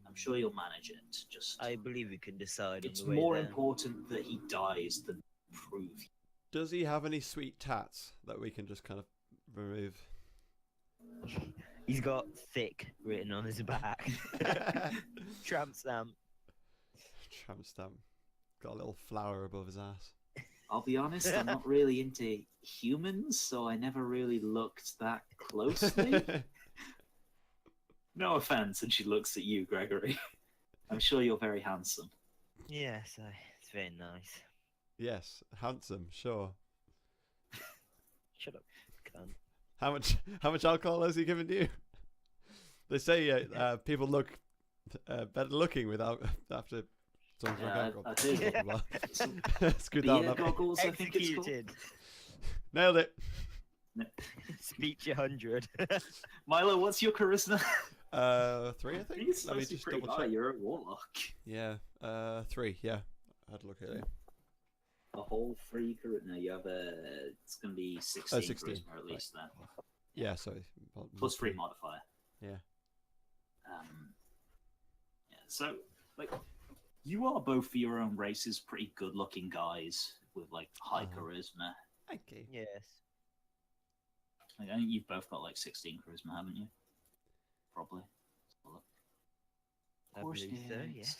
I'm sure you'll manage it. I believe we can decide. It's on the way more there. important that he dies than prove. Does he have any sweet tats that we can just kind of remove? He's got thick written on his back. Tramp stamp. Tramp stamp. Got a little flower above his ass. I'll be honest, I'm not really into humans, so I never really looked that closely. No offense, and she looks at you, Gregory. I'm sure you're very handsome. Yes, it's very nice. Yes, handsome, sure. Shut up, cunt. How much alcohol has he given you? They say people look better looking without after some drunk alcohol. I do. Blah, blah, blah. Screw that Beer up. goggles, I think it's called. Executed. Nailed it. Speech 100. Milo, what's your charisma? 3, I I think. think it's Let me supposed to be just pretty double high. check. You're a warlock. Yeah, 3. Yeah, I had to look at it. A whole 3 charisma. No, you have it's going to be 16, 16, charisma at least then. Yeah, sorry. Plus 3 modifier. Yeah. Yeah. So, like, you are both for your own races pretty good-looking guys with like high charisma. Okay. Yes. Like, I think you've both got like 16 charisma, haven't you? Probably. Let's have a look. I Of course believe so, it yes. is.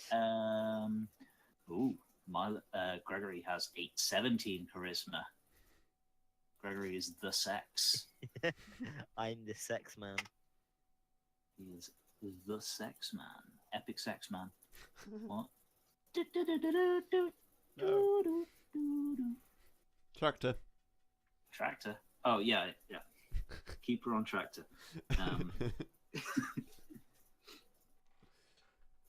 Gregory has 17 charisma. Gregory is the sex. I'm the sex man. He is the sex man. Epic sex man. What? No. Tractor. Tractor. Oh, yeah. Keep her on tractor.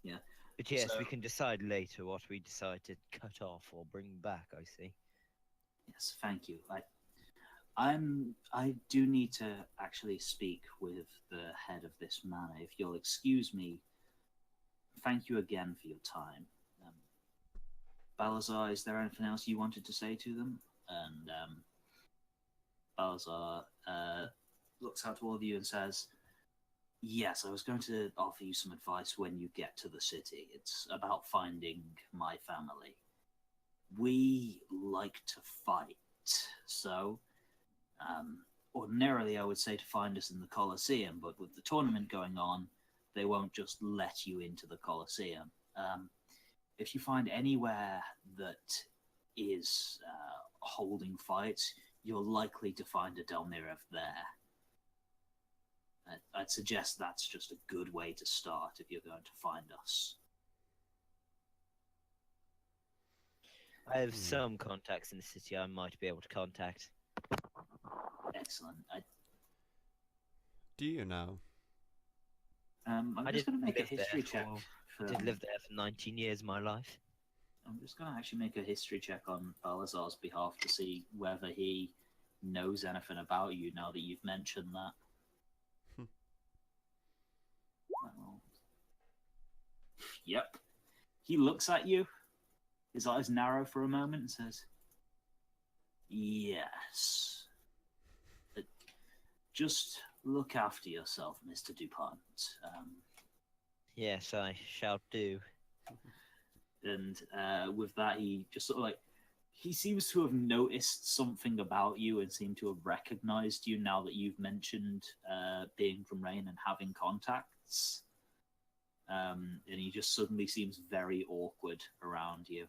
Yeah. But yes, So- we can decide later what we decide to cut off or bring back, I see. Yes, thank you. I do need to actually speak with the head of this manor. If you'll excuse me, thank you again for your time. Balazar, is there anything else you wanted to say to them? And Balazar looks out to all of you and says, yes, I was going to offer you some advice when you get to the city. It's about finding my family. We like to fight, so ordinarily I would say to find us in the Colosseum, but with the tournament going on, they won't just let you into the Colosseum. If you find anywhere that is holding fights, you're likely to find a Delmirov there. I'd suggest that's just a good way to start if you're going to find us. I have some contacts in the city I might be able to contact. Excellent. Do you now? I'm I just did going to make a live there history check. I did live there for 19 years of my life. I'm just going to actually make a history check on Balazar's behalf to see whether he knows anything about you now that you've mentioned that. Well, yep. He looks at you, his eyes narrow for a moment, and says, "Yes. But just look after yourself, Mr. DuPont." Yes, I shall do. And with that, he just sort of like, he seems to have noticed something about you and seemed to have recognized you now that you've mentioned being from Rein and having contacts. And he just suddenly seems very awkward around you.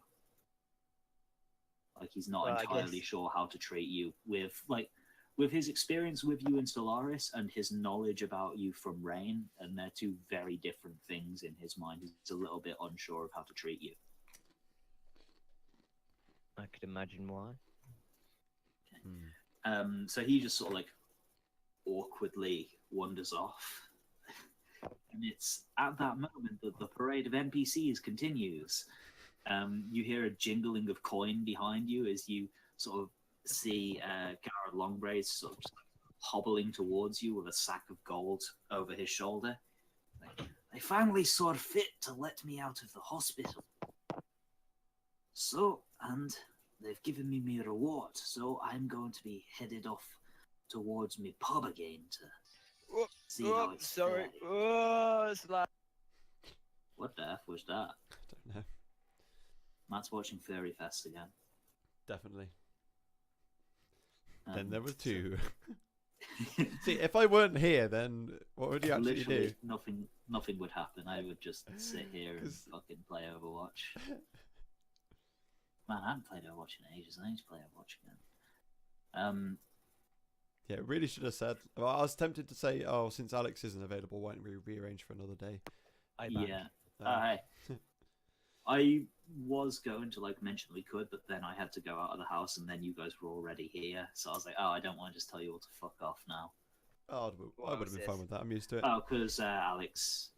Like he's not Well, I entirely guess- sure how to treat you. With his experience with you in Stellaris and his knowledge about you from Rein, and they're two very different things in his mind. He's a little bit unsure of how to treat you. I could imagine why. So he just sort of like awkwardly wanders off. And it's at that moment that the parade of NPCs continues. You hear a jingling of coin behind you as you sort of see Garod Longbraids sort of just hobbling towards you with a sack of gold over his shoulder. Like, they finally saw fit to let me out of the hospital. So, and they've given me my reward, so I'm going to be headed off towards me pub again to see how it's faring. Oh, it's like... What the F was that? I don't know. Matt's watching Furry Fest again. Definitely. Then there was so- two. See, if I weren't here, then what would you actually Literally do? nothing would happen. I would just sit here and 'Cause- fucking play Overwatch. Man, I haven't played Overwatch in ages. I need to play Overwatch again. Yeah, really should have said. Well, I was tempted to say, oh, since Alex isn't available, why don't we rearrange for another day? Yeah. Um, Hey. I was going to like mention we could, but then I had to go out of the house, and then you guys were already here. So I was like, oh, I don't want to just tell you all to fuck off now. I What would was have been fine this? with that. I'm used to it. Oh, because Alex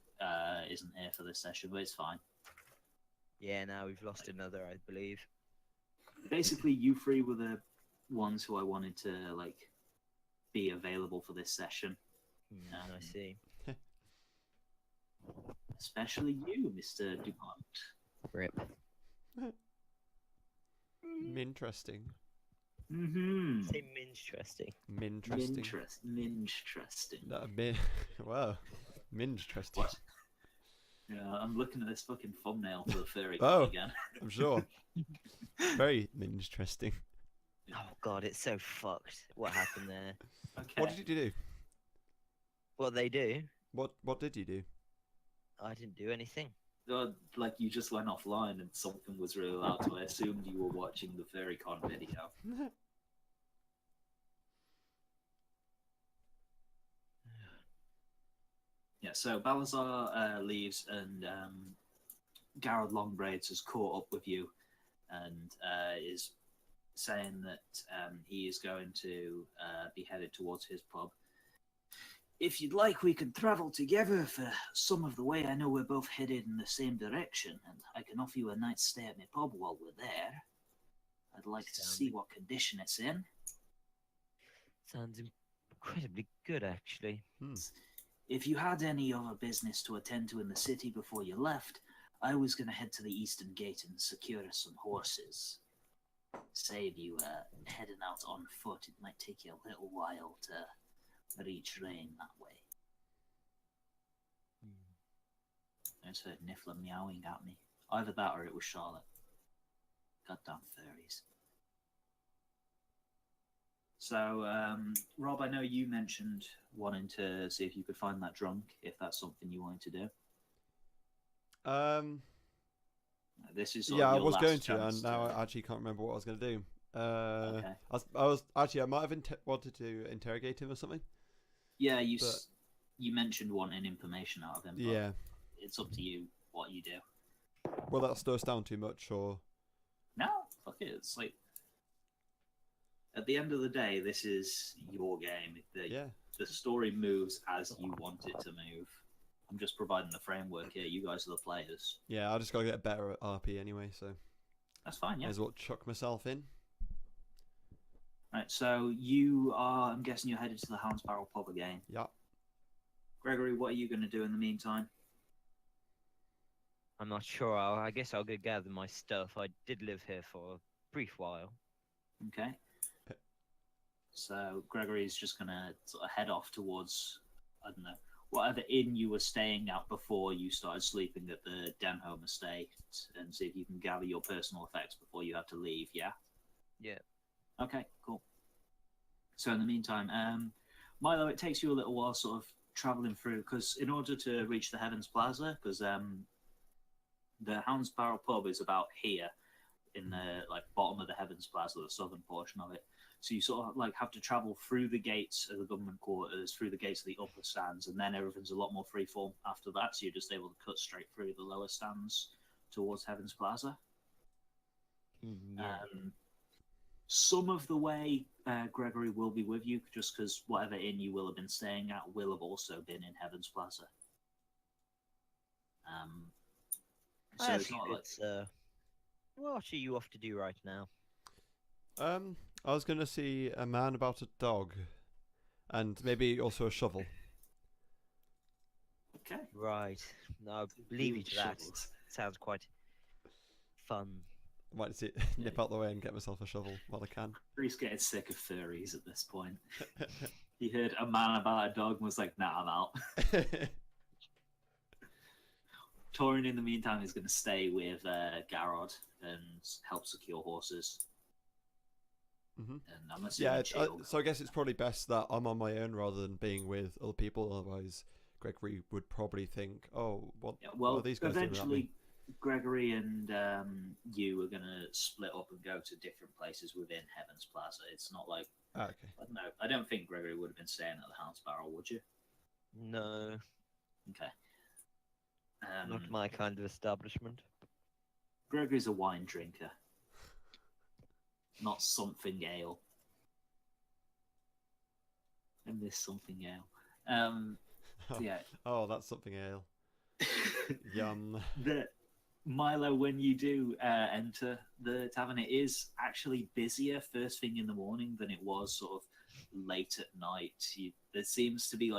isn't here for this session, but it's fine. Yeah, now we've lost another, I believe. Basically, you three were the ones who I wanted to like be available for this session. I see. Especially you, Mr. DuPont. Rip. Interesting. Mm-hmm. Say interesting. Minteresting. Interesting. Wow. Minteresting. What? Yeah, I'm looking at this fucking thumbnail for the furry Oh. again. I'm sure. Very interesting. Oh god, it's so fucked. What happened there? Okay. What did you do? What they do? What did you do? I didn't do anything. Like you just went offline and something was really loud, so I assumed you were watching the FurryCon video. Yeah, so Balazar leaves, and Garod Longbraids has caught up with you and is saying that he is going to be headed towards his pub. If you'd like, we can travel together for some of the way. I know we're both headed in the same direction, and I can offer you a night's stay at my pub while we're there. I'd like to see what condition it's in. Sounds incredibly good, actually. If you had any other business to attend to in the city before you left, I was going to head to the Eastern Gate and secure us some horses. Save you heading out on foot. It might take you a little while to reach Rein that way. I just heard Niffler meowing at me. Either that or it was Charlotte. Goddamn furries. So, Rob, I know you mentioned wanting to see if you could find that drunk, if that's something you wanted to do. This is sort Yeah, of I your was last going to, chance and now I actually can't remember what I was going to do. Okay. I was actually, I might have wanted to interrogate him or something. Yeah, But- you mentioned wanting information out of him. But Yeah. it's up to you what you do. Will that slow us down too much, or? No, fuck it. It's like At the end of the day, this is your game. Yeah. The story moves as you want it to move. I'm just providing the framework here. You guys are the players. Yeah, I just gotta get better at RP anyway, so That's fine, yeah. may as well chuck myself in. Right, so you are, I'm guessing you're headed to the Hound's Barrel pub again. Yeah. Gregory, what are you going to do in the meantime? I'm not sure. I guess I'll go gather my stuff. I did live here for a brief while. Okay. So Gregory's just going to sort of head off towards, I don't know, whatever inn you were staying at before you started sleeping at the Denholm estate, and see if you can gather your personal effects before you have to leave, yeah? Yeah. Okay, cool. So in the meantime, Milo, it takes you a little while sort of traveling through, because in order to reach the Heavens Plaza, because the Hound's Barrel pub is about here in the bottom of the Heavens Plaza, the southern portion of it. So you sort of have to travel through the gates of the government quarters, through the gates of the upper stands, and then everything's a lot more freeform after that. So you're just able to cut straight through the lower stands towards Heavens Plaza. Yeah. Some of the way Gregory will be with you, just because whatever inn you will have been staying at will have also been in Heavens Plaza. So it's not like... What are you off to do right now? I was gonna see a man about a dog, and maybe also a shovel. Okay. Right. No, I'll leave you to that. Shovels. Sounds quite fun. I might see nip out the way and get myself a shovel while I can. He's getting sick of furries at this point. He heard a man about a dog and was like, nah, I'm out. Torin, in the meantime, is going to stay with Garod and help secure horses. Mm-hmm. And I'm assuming so I guess it's probably best that I'm on my own rather than being with other people. Otherwise, Gregory would probably think, "Oh, what are these guys doing without me?" Gregory and you are going to split up and go to different places within Heavens Plaza. It's not like... Okay. I don't think Gregory would have been staying at the Hound's Barrel, would you? No. Okay. Not my kind of establishment. Gregory's a wine drinker. Not something ale. And this something ale. Yeah. Oh, that's something ale. Yum. Milo, when you do enter the tavern, it is actually busier first thing in the morning than it was sort of late at night. There seems to be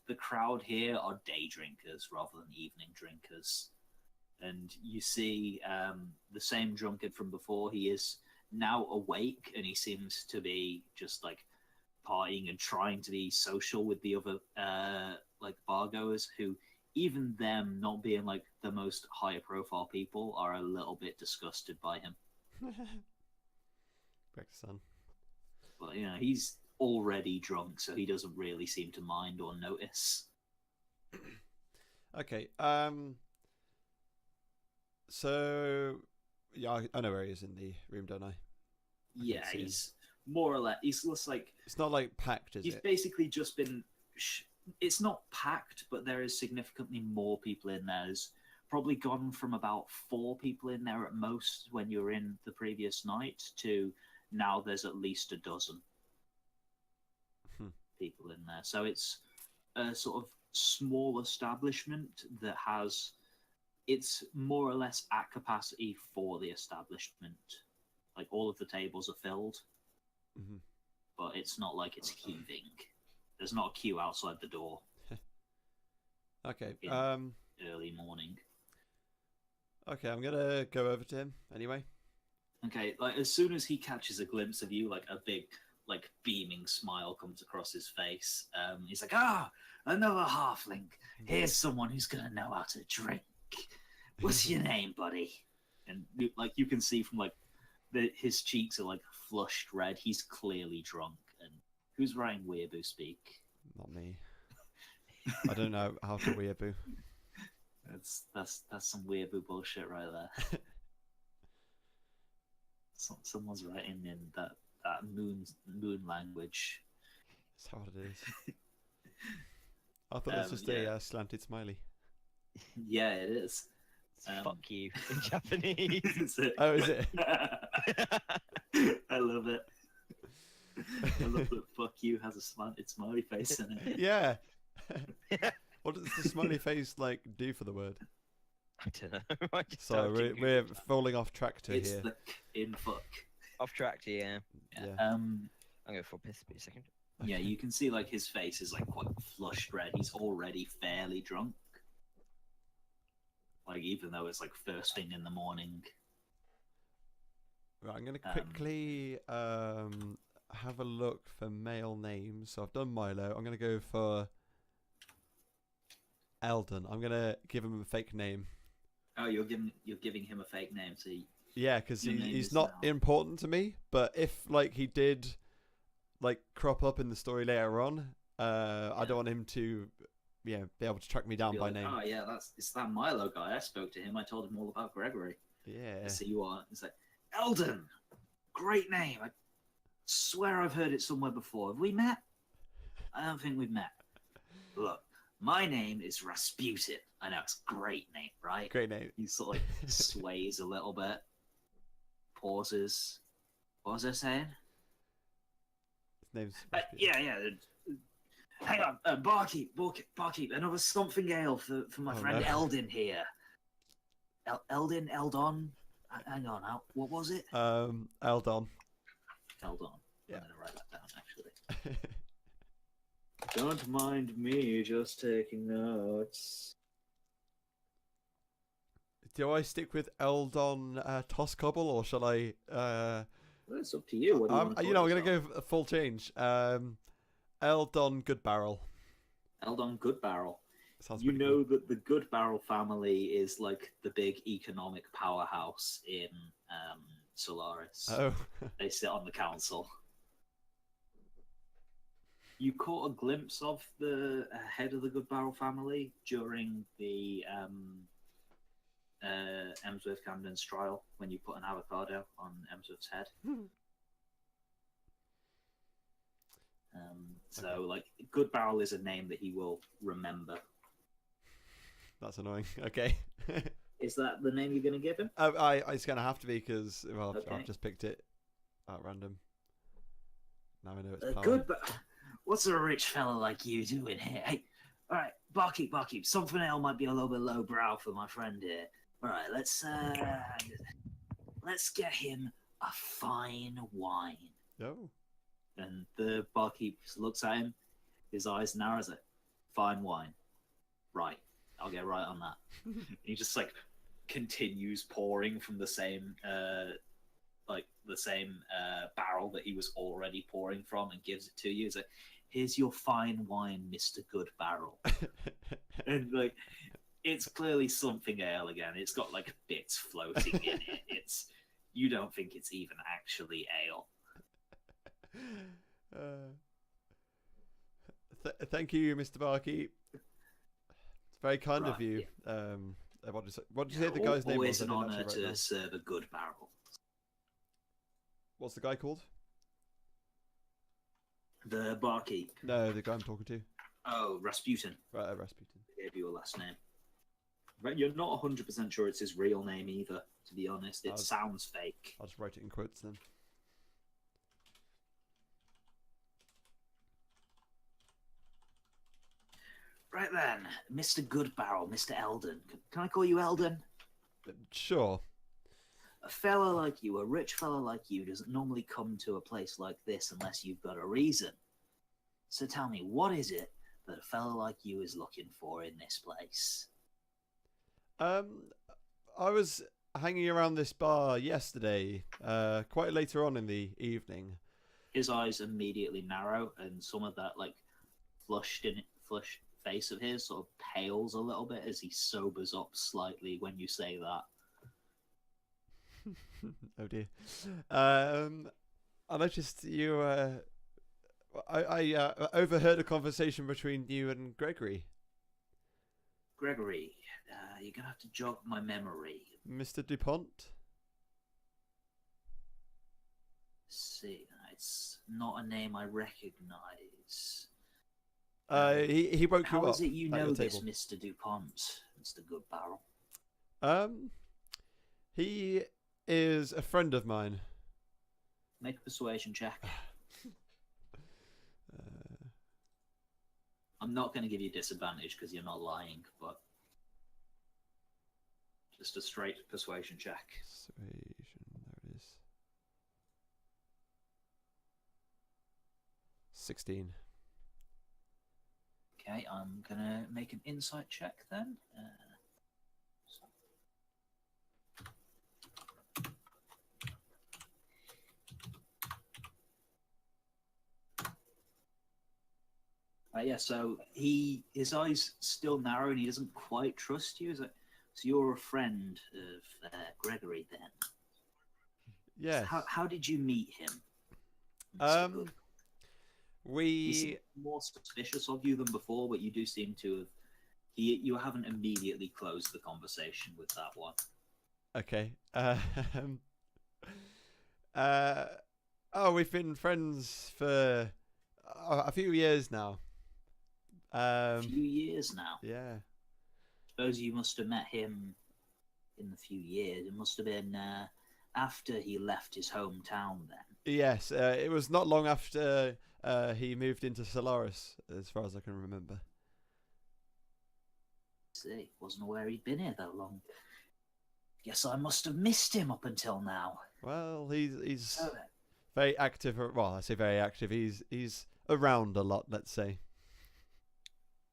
the crowd here are day drinkers rather than evening drinkers. And you see the same drunkard from before. He is now awake, and he seems to be just partying and trying to be social with the other bargoers, who, even them not being the most higher profile people, are a little bit disgusted by him. Correct, son. But he's already drunk, so he doesn't really seem to mind or notice. Okay. So yeah, I know where he is in the room, don't I? Yeah, he's more or less. He's just it's not packed, is he's it? basically just been. It's not packed, but there is significantly more people in there. There's probably gone from about 4 people in there at most when you were in the previous night to now there's at least a dozen people in there. So it's a sort of small establishment that has... It's more or less at capacity for the establishment. All of the tables are filled, but it's not like it's heaving. There's not a queue outside the door. Okay. Early morning. Okay, I'm gonna go over to him anyway. Okay, as soon as he catches a glimpse of you, a big, beaming smile comes across his face. He's like, another halfling. Here's someone who's gonna know how to drink. What's your name, buddy? And you can see from his cheeks are flushed red. He's clearly drunk. And who's writing weeaboo speak? Not me. I don't know how to weeaboo. That's some weeaboo bullshit right there. Someone's writing in that moon language. That's how it is. I thought it was just a slanted smiley. Yeah, it is. Fuck you in Japanese. Is it? Oh, is it? I love it. I love that fuck you has a slanted smiley face in it. Yeah. What does the smiley face like do for the word? I don't know. I just So typed in we're Google Translate. falling off track to It's here. the in fuck. Off track, yeah. Yeah. I'm going for piss a second. Yeah, you can see like his face is like quite flushed red. He's already fairly drunk. Like even though it's like first thing in the morning. Right, I'm gonna quickly have a look for male names. So I've done Milo. I'm gonna go for Eldon. I'm gonna give him a fake name. Oh, you're giving him a fake name, so Yeah, because Your name he's is not now. important to me. But if like he did, like crop up in the story later on, I don't want him to, be able to track me down be by like, name. oh yeah, it's that Milo guy. I spoke to him. I told him all about Gregory. Yeah. I see you are. It's like Eldon, great name. I swear I've heard it somewhere before. Have we met? I don't think we've met. Look, my name is Rasputin. I know it's a great name, right? Great name. He sort of like sways a little bit, pauses. What was I saying? His name's Yeah. Hang on, barkeep, another something ale for my friend no. Eldon here. Eldon. Hang on, what was it? Eldon. Eldon. Yeah. I'm gonna write that down actually. Don't mind me, just taking notes. Do I stick with Eldon Toscobble or shall I? Well, it's up to you. What do you want to I'm gonna yourself? go a full change. Eldon Good Barrel. Eldon Good Barrel. Sounds You pretty know that the Good Barrel family is like the big economic powerhouse in Solaris. cool. Oh. They sit on the council. You caught a glimpse of the head of the Good Barrel family during the Emsworth Camden's trial when you put an avocado on Emsworth's head. So, like, Good Barrel is a name that he will remember. That's annoying. Okay. Is that the name you're going to give him? It's gonna have to be because Okay. I've just picked it at random. Now I know it's power. Good, but what's a rich fella like you doing here? Hey, all right, barkeep. Something else might be a little bit lowbrow for my friend here. All right, let's get him a fine wine. Oh. And the barkeep looks at him, his eyes narrows it. Fine wine. Right, I'll get right on that. He just like continues pouring from the same barrel that he was already pouring from and gives it to you. He's like, here's your fine wine, Mr. Good Barrel. And like, it's clearly something ale again. It's got like bits floating in it. You don't think it's even actually ale. Thank you, Mr. Barkeep. It's very kind of Right, you. What did you say the guy's name Always was? I an didn't honour actually write to down. serve a good barrel. What's the guy called? The barkeep. No, the guy I'm talking to. Oh, Rasputin. Right, Rasputin. I gave you a last name. But you're not 100% sure it's his real name either, to be honest. It sounds fake. I'll just write it in quotes then. Right then, Mr. Good Barrel, Mr. Eldon. Can I call you Eldon? Sure. A fella like you, a rich fella like you, doesn't normally come to a place like this unless you've got a reason. So tell me, what is it that a fella like you is looking for in this place? I was hanging around this bar yesterday, quite later on in the evening. His eyes immediately narrow, and some of that like flushed face of his sort of pales a little bit as he sobers up slightly when you say that. Oh dear. I noticed you. I overheard a conversation between you and Gregory. Gregory, you're gonna have to jog my memory. Mr. DuPont? See, it's not a name I recognize. He woke you How up is it you at know your this, table. Mr. DuPont, Mr. Good Barrel? He is a friend of mine. Make a persuasion check. I'm not going to give you disadvantage because you're not lying, but just a straight persuasion check. Persuasion, there it is. 16. Okay, I'm going to make an insight check then. Yeah, so his eyes still narrow and he doesn't quite trust you. So you're a friend of Gregory then? Yes. How did you meet him? Mr. Good? He seemed more suspicious of you than before, but you do seem to have. You haven't immediately closed the conversation with that one. Okay. We've been friends for a few years now. A few years now. Yeah. Suppose you must have met him in the few years. It must have been after he left his hometown then. Yes, it was not long after he moved into Solaris, as far as I can remember. See, wasn't aware he'd been here that long. Guess I must have missed him up until now. Well, he's very active. Well, I say very active. He's around a lot, let's say.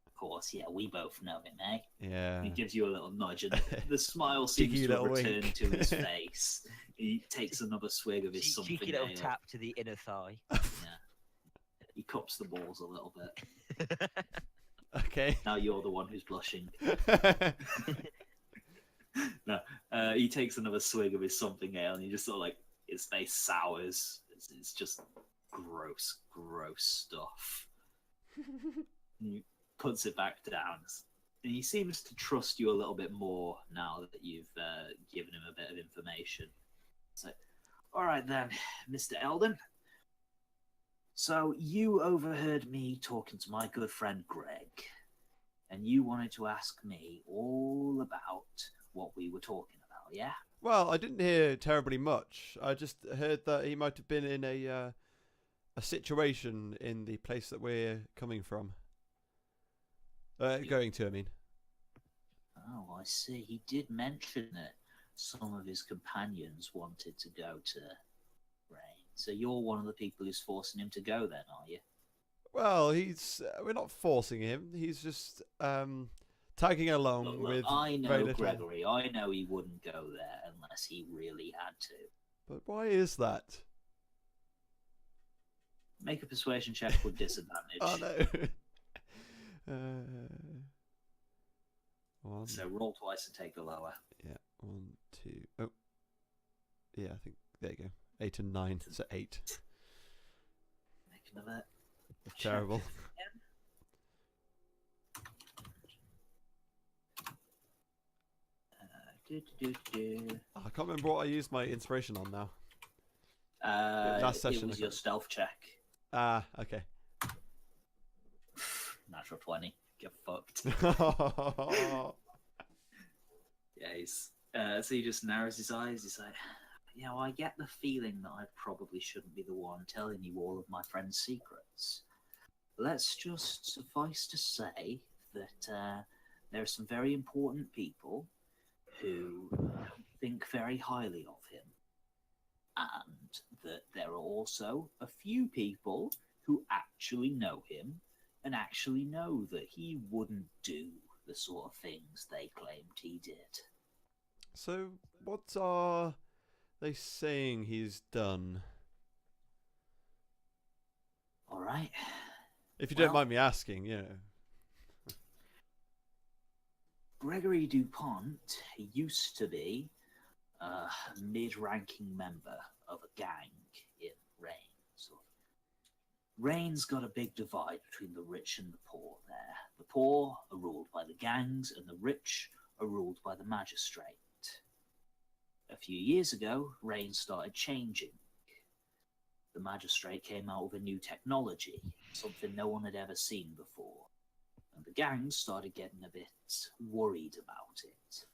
Of course, yeah, we both know him, eh? Yeah. He gives you a little nudge, and the smile seems to return to his face. He takes another swig of his something. Cheeky little tap to the inner thigh. Yeah. He cups the balls a little bit. Okay. Now you're the one who's blushing. No, he takes another swig of his something ale, and he just sort of like his face sours. It's just gross stuff. He puts it back down, and he seems to trust you a little bit more now that you've given him a bit of information. So, all right then, Mr. Eldon. So you overheard me talking to my good friend Greg, and you wanted to ask me all about what we were talking about, yeah? Well, I didn't hear terribly much. I just heard that he might have been in a situation in the place that we're coming from. Going to, I mean. Oh, I see. He did mention that some of his companions wanted to go to Rein. So you're one of the people who's forcing him to go then, are you? Well, we're not forcing him. He's just tagging along Look, with. I know very little. Gregory. I know he wouldn't go there unless he really had to. But why is that? Make a persuasion check with disadvantage. Oh no. 1. So roll twice and take the lower. Yeah, 1, 2. Oh, yeah. I think there you go. 8 and 9. So 8. Make another. That's terrible. I can't remember what I used my inspiration on now. Last session, it was your stealth check. Ah, okay. Natural 20. Get fucked. Yeah, so he just narrows his eyes. He's like, I get the feeling that I probably shouldn't be the one telling you all of my friend's secrets. Let's just suffice to say that there are some very important people who think very highly of him. And that there are also a few people who actually know him and actually know that he wouldn't do the sort of things they claimed he did. So, what are they saying he's done? All right. If you don't mind me asking, Gregory DuPont used to be a mid-ranking member of a gang in Rein. Rein's got a big divide between the rich and the poor there. The poor are ruled by the gangs, and the rich are ruled by the magistrate. A few years ago, Rein started changing. The magistrate came out with a new technology, something no one had ever seen before. And the gangs started getting a bit worried about it.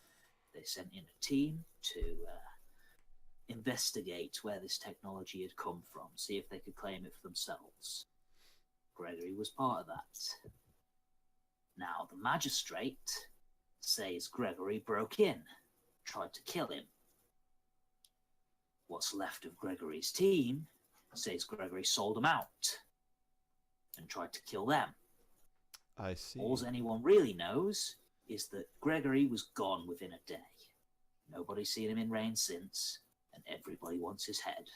They sent in a team to investigate where this technology had come from, see if they could claim it for themselves. Gregory was part of that. Now, the magistrate says Gregory broke in, tried to kill him. What's left of Gregory's team says Gregory sold them out and tried to kill them. I see. All anyone really knows is that Gregory was gone within a day. Nobody's seen him in Rein since, and everybody wants his head.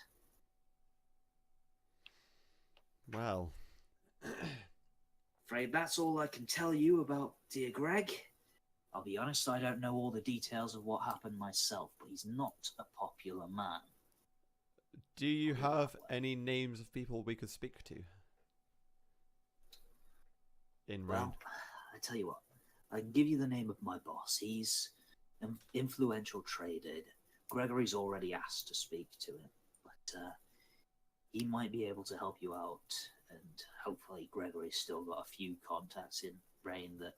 Well. Afraid that's all I can tell you about dear Greg. I'll be honest, I don't know all the details of what happened myself, but he's not a popular man. Do you have any names of people we could speak to? In Rein? Well, I tell you what, I can give you the name of my boss. He's an influential trader. Gregory's already asked to speak to him, but he might be able to help you out, and hopefully Gregory's still got a few contacts in Rein that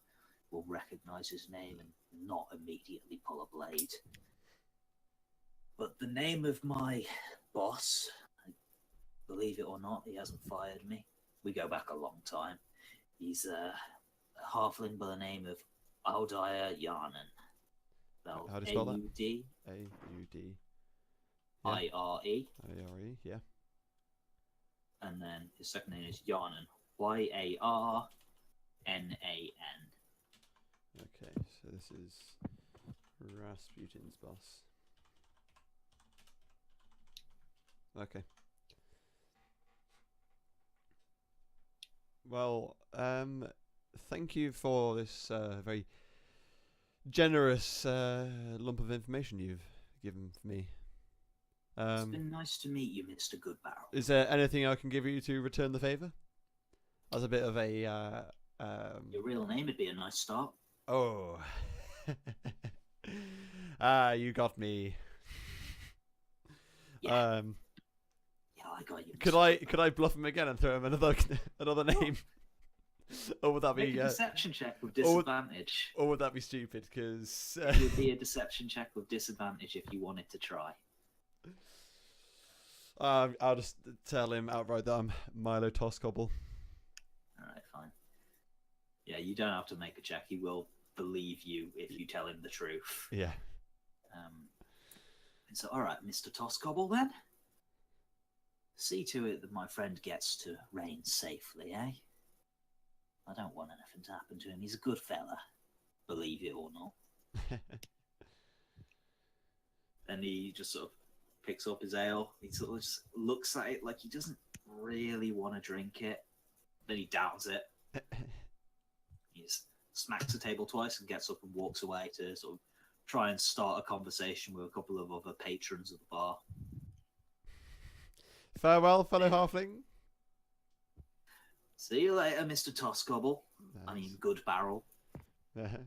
will recognize his name and not immediately pull a blade. But the name of my boss, believe it or not, he hasn't fired me. We go back a long time. He's a halfling by the name of Audire Yarnen. How do you spell that? A-U-D. A-U-D. I-R-E. I-R-E, yeah. And then his second name is Yarnen. Y-A-R-N-A-N. Okay, so this is Rasputin's boss. Okay. Well, thank you for this very generous lump of information you've given me. It's been nice to meet you, Mr. Goodbarrel. Is there anything I can give you to return the favour? As a bit of a... Your real name would be a nice start. Oh. You got me. Yeah. Yeah, I got you. Could I bluff him again and throw him another name? Or would that Make be a deception check with disadvantage? or would that be stupid? Because It would be a deception check with disadvantage if you wanted to try. I'll just tell him outright that I'm Milo Toscobble. Alright, fine. Yeah, you don't have to make a check. He will believe you if you tell him the truth. Yeah. So, alright, Mr. Toscobble, then? See to it that my friend gets to Rein safely, eh? I don't want anything to happen to him. He's a good fella, believe it or not. And he just sort of picks up his ale. He sort of just looks at it like he doesn't really want to drink it. Then he downs it. He just smacks the table twice and gets up and walks away to sort of try and start a conversation with a couple of other patrons of the bar. Farewell, fellow halfling. See you later, Mr. Toscobble. Nice. I mean, good barrel. I'll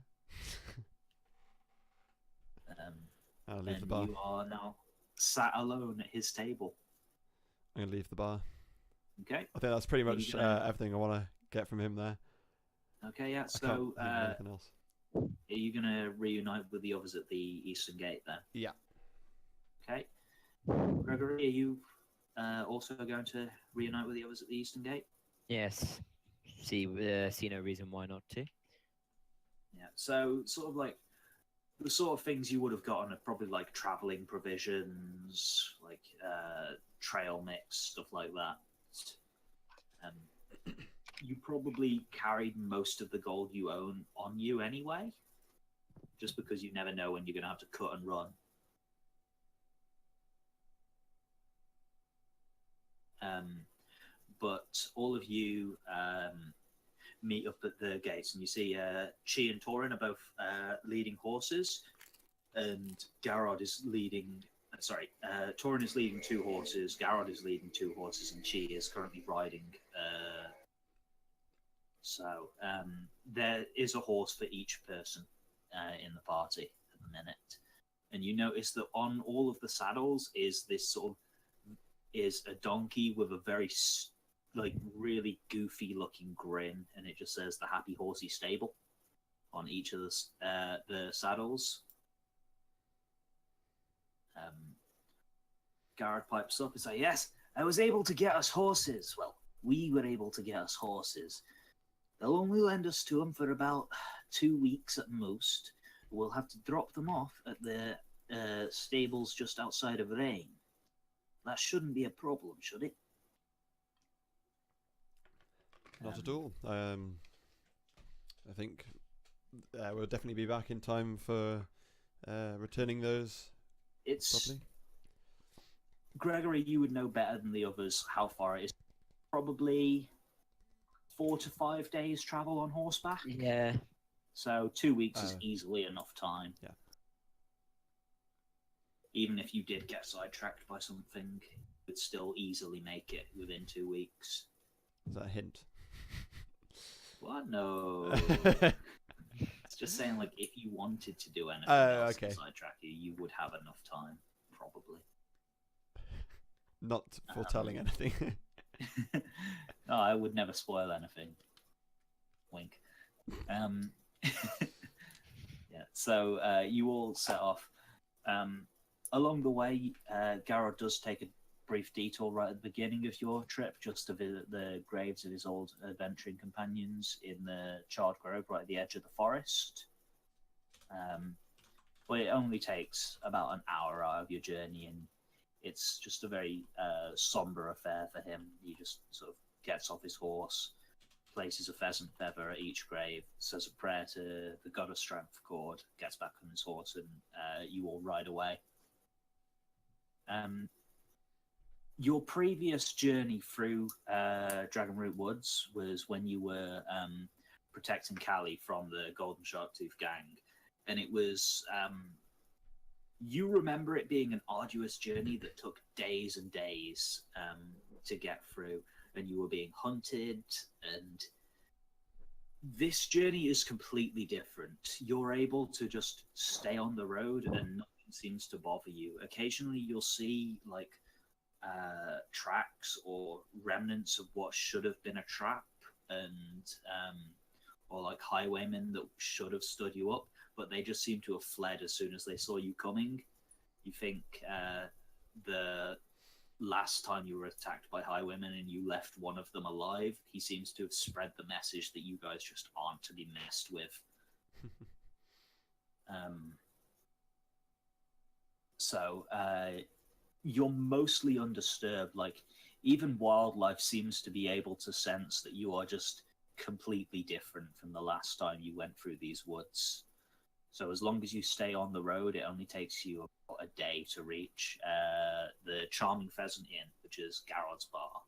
leave And the bar. you are now sat alone at his table. I'm gonna leave the bar. Okay. I think that's pretty Are you much gonna- everything I want to get from him there. Okay, yeah. I So, can't think of anything else. are you going to reunite with the others at the Eastern Gate then? Yeah. Okay. Gregory, are you also going to reunite with the others at the Eastern Gate? Yes. See no reason why not to. Yeah. So, sort of like the sort of things you would have gotten are probably like traveling provisions, like trail mix, stuff like that. You probably carried most of the gold you own on you anyway, just because you never know when you're going to have to cut and run. But all of you meet up at the gates, and you see Chie and Torin are both leading horses, and Garod is leading. Torin is leading 2 horses. Garod is leading 2 horses, and Chie is currently riding. So there is a horse for each person in the party at the minute, and you notice that on all of the saddles is this sort of a donkey with a very really goofy looking grin, and it just says the Happy Horsey Stable on each of the saddles. Garod pipes up and says, "Yes, I was able to get us horses. Well, we were able to get us horses. They'll only lend us to them for about 2 weeks at most. We'll have to drop them off at the stables just outside of Rein. That shouldn't be a problem, should it? Not at all. I think we'll definitely be back in time for returning those It's properly. Gregory, you would know better than the others how far it is. Probably 4 to 5 days travel on horseback. Yeah. So 2 weeks is easily enough time. Yeah. Even if you did get sidetracked by something, you would still easily make it within 2 weeks. Is that a hint? What? No. It's just saying, like, if you wanted to do anything else to sidetrack you, you would have enough time, probably. Not foretelling anything. No, I would never spoil anything. Wink. Yeah, so you all set off. Along the way, Garod does take a brief detour right at the beginning of your trip, just to visit the graves of his old adventuring companions in the charred grove right at the edge of the forest. But it only takes about an hour out of your journey, and it's just a very somber affair for him. He just sort of gets off his horse, places a pheasant feather at each grave, says a prayer to the god of strength, Cord, gets back on his horse, and you all ride away. Your previous journey through Dragonroot Woods was when you were protecting Callie from the Golden Sharktooth gang, and it was... you remember it being an arduous journey that took days and days to get through, and you were being hunted, and this journey is completely different. You're able to just stay on the road and nothing seems to bother you. Occasionally you'll see like tracks or remnants of what should have been a trap, and or like highwaymen that should have stood you up, but they just seem to have fled as soon as they saw you coming. You think the last time you were attacked by highwaymen and you left one of them alive, he seems to have spread the message that you guys just aren't to be messed with. So you're mostly undisturbed. Like, even wildlife seems to be able to sense that you are just completely different from the last time you went through these woods. So as long as you stay on the road, it only takes you about a day to reach the Charming Pheasant Inn, which is Garod's bar.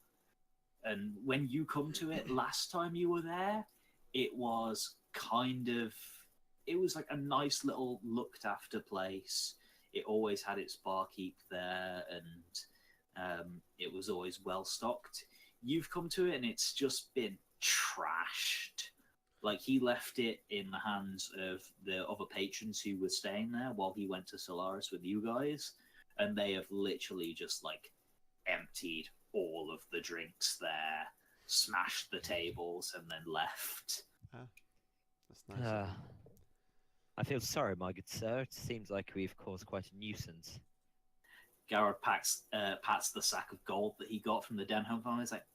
And when you come to it, last time you were there, it was it was like a nice little looked after place. It always had its barkeep there, and it was always well stocked. You've come to it and it's just been trashed. Like, he left it in the hands of the other patrons who were staying there while he went to Solaris with you guys, and they have literally just, like, emptied all of the drinks there, smashed the tables, and then left. That's nice. I feel sorry, my good sir. It seems like we've caused quite a nuisance. Garod pats the sack of gold that he got from the Denholm family. He's like,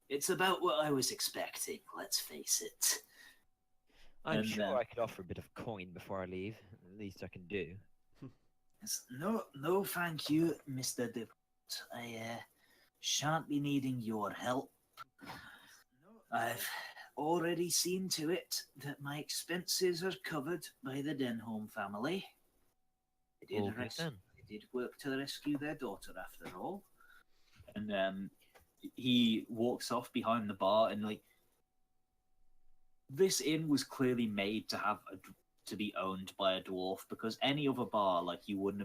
it's about what I was expecting, let's face it. I'm sure I could offer a bit of coin before I leave. The least I can do. No, thank you, Mr. DeWitt. I shan't be needing your help. I've already seen to it that my expenses are covered by the Denholm family. I did work to rescue their daughter, after all. And he walks off behind the bar, and like, this inn was clearly made to be owned by a dwarf, because any other bar, like, you would